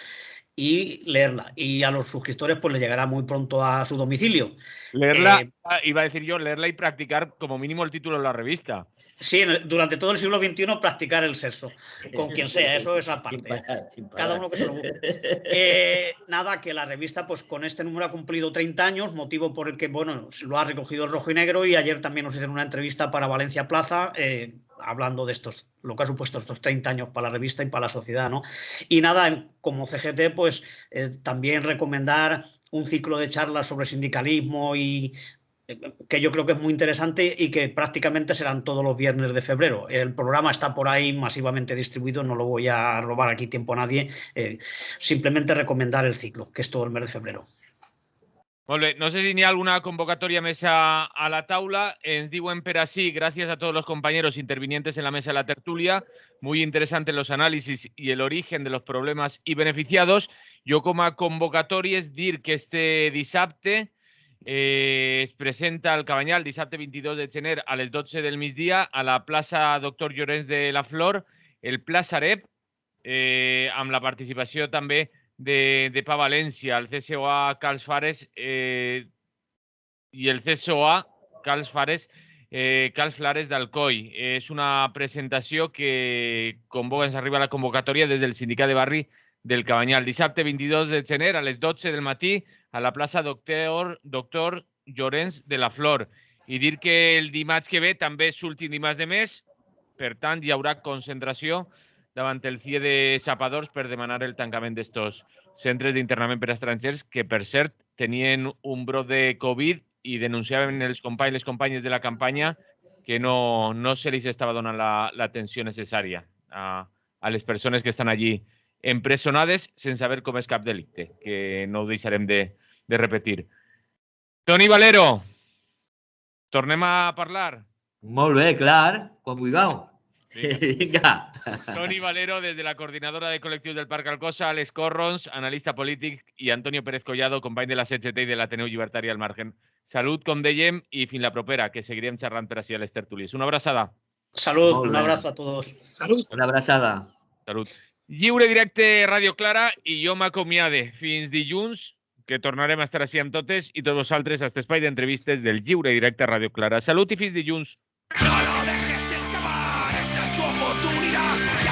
y leerla. Y a los suscriptores pues les llegará muy pronto a su domicilio. Leerla, iba a decir yo, leerla y practicar como mínimo el título de la revista. Sí, durante todo el siglo XXI practicar el sexo, con quien sea, eso es aparte. Cada uno que se lo busque. Nada, que la revista, pues con este número ha cumplido 30 años, motivo por el que, bueno, lo ha recogido el Rojo y Negro, y ayer también nos hicieron una entrevista para Valencia Plaza, hablando de lo que ha supuesto estos 30 años para la revista y para la sociedad, ¿no? Y nada, como CGT, pues también recomendar un ciclo de charlas sobre sindicalismo y que yo creo que es muy interesante y que prácticamente serán todos los viernes de febrero. El programa está por ahí masivamente distribuido, no lo voy a robar aquí tiempo a nadie, simplemente recomendar el ciclo, que es todo el mes de febrero. Molt bé. No sé si n'hi ha alguna convocatoria més a la taula. Ens diuen per així, gràcies a todos los compañeros intervinientes en la mesa de la tertulia. Muy interesantes los análisis y el origen de los problemas y beneficiados. Jo com a convocatòria és dir que este dissabte es presenta al Cabanyal, dissabte 22 de gener a les 12 del migdia a la plaça Doctor Llorens de la Flor, el Pla Sareb, amb la participació també de PA València, el CSOA Carls Fares i el CSOA Carls Flares d'Alcoi. És una presentació que ens arriba a la convocatòria des del sindicat de barri del Cabanyal. Dissabte 22 de gener a les 12 del matí a la plaça Doctor Llorens de la Flor. I dir que el dimarts que ve també és l'últim dimarts de mes, per tant hi haurà concentració davant el CIE de Sapadors per demanar el tancament d'estos centres d'internament per a estrangers que, per cert, tenien un brot de Covid i denunciaven els companys i les companyes de la campanya que no se li estava donant l'atenció necessària a les persones que estan allí empresonades sense saber com és cap delicte, que no ho deixarem de repetir. Toni Valero, tornem a parlar? Molt bé, clar, quan vulgueu. Vinga. Toni Valero, des de la coordinadora de col·lectius del Parc Alcosa, Alex Corrons, analista polític, i Antonio Pérez Collado, company de la CGT i de l'Ateneu Llibertari Al Margen. Salut, com dèiem, i fins la propera, que seguirem xerrant per així a les tertúlies. Una abraçada. Salut, un abrazo a todos. Salut. Una abraçada. Salut. Lliure directe Radio Clara i jo m'acomiade fins dilluns, que tornarem a estar així amb totes i tots vosaltres a aquest espai d'entrevistes del Lliure Directe Radio Clara. Salut i fins dilluns. No lo dejes escapar, esta es tu oportunidad.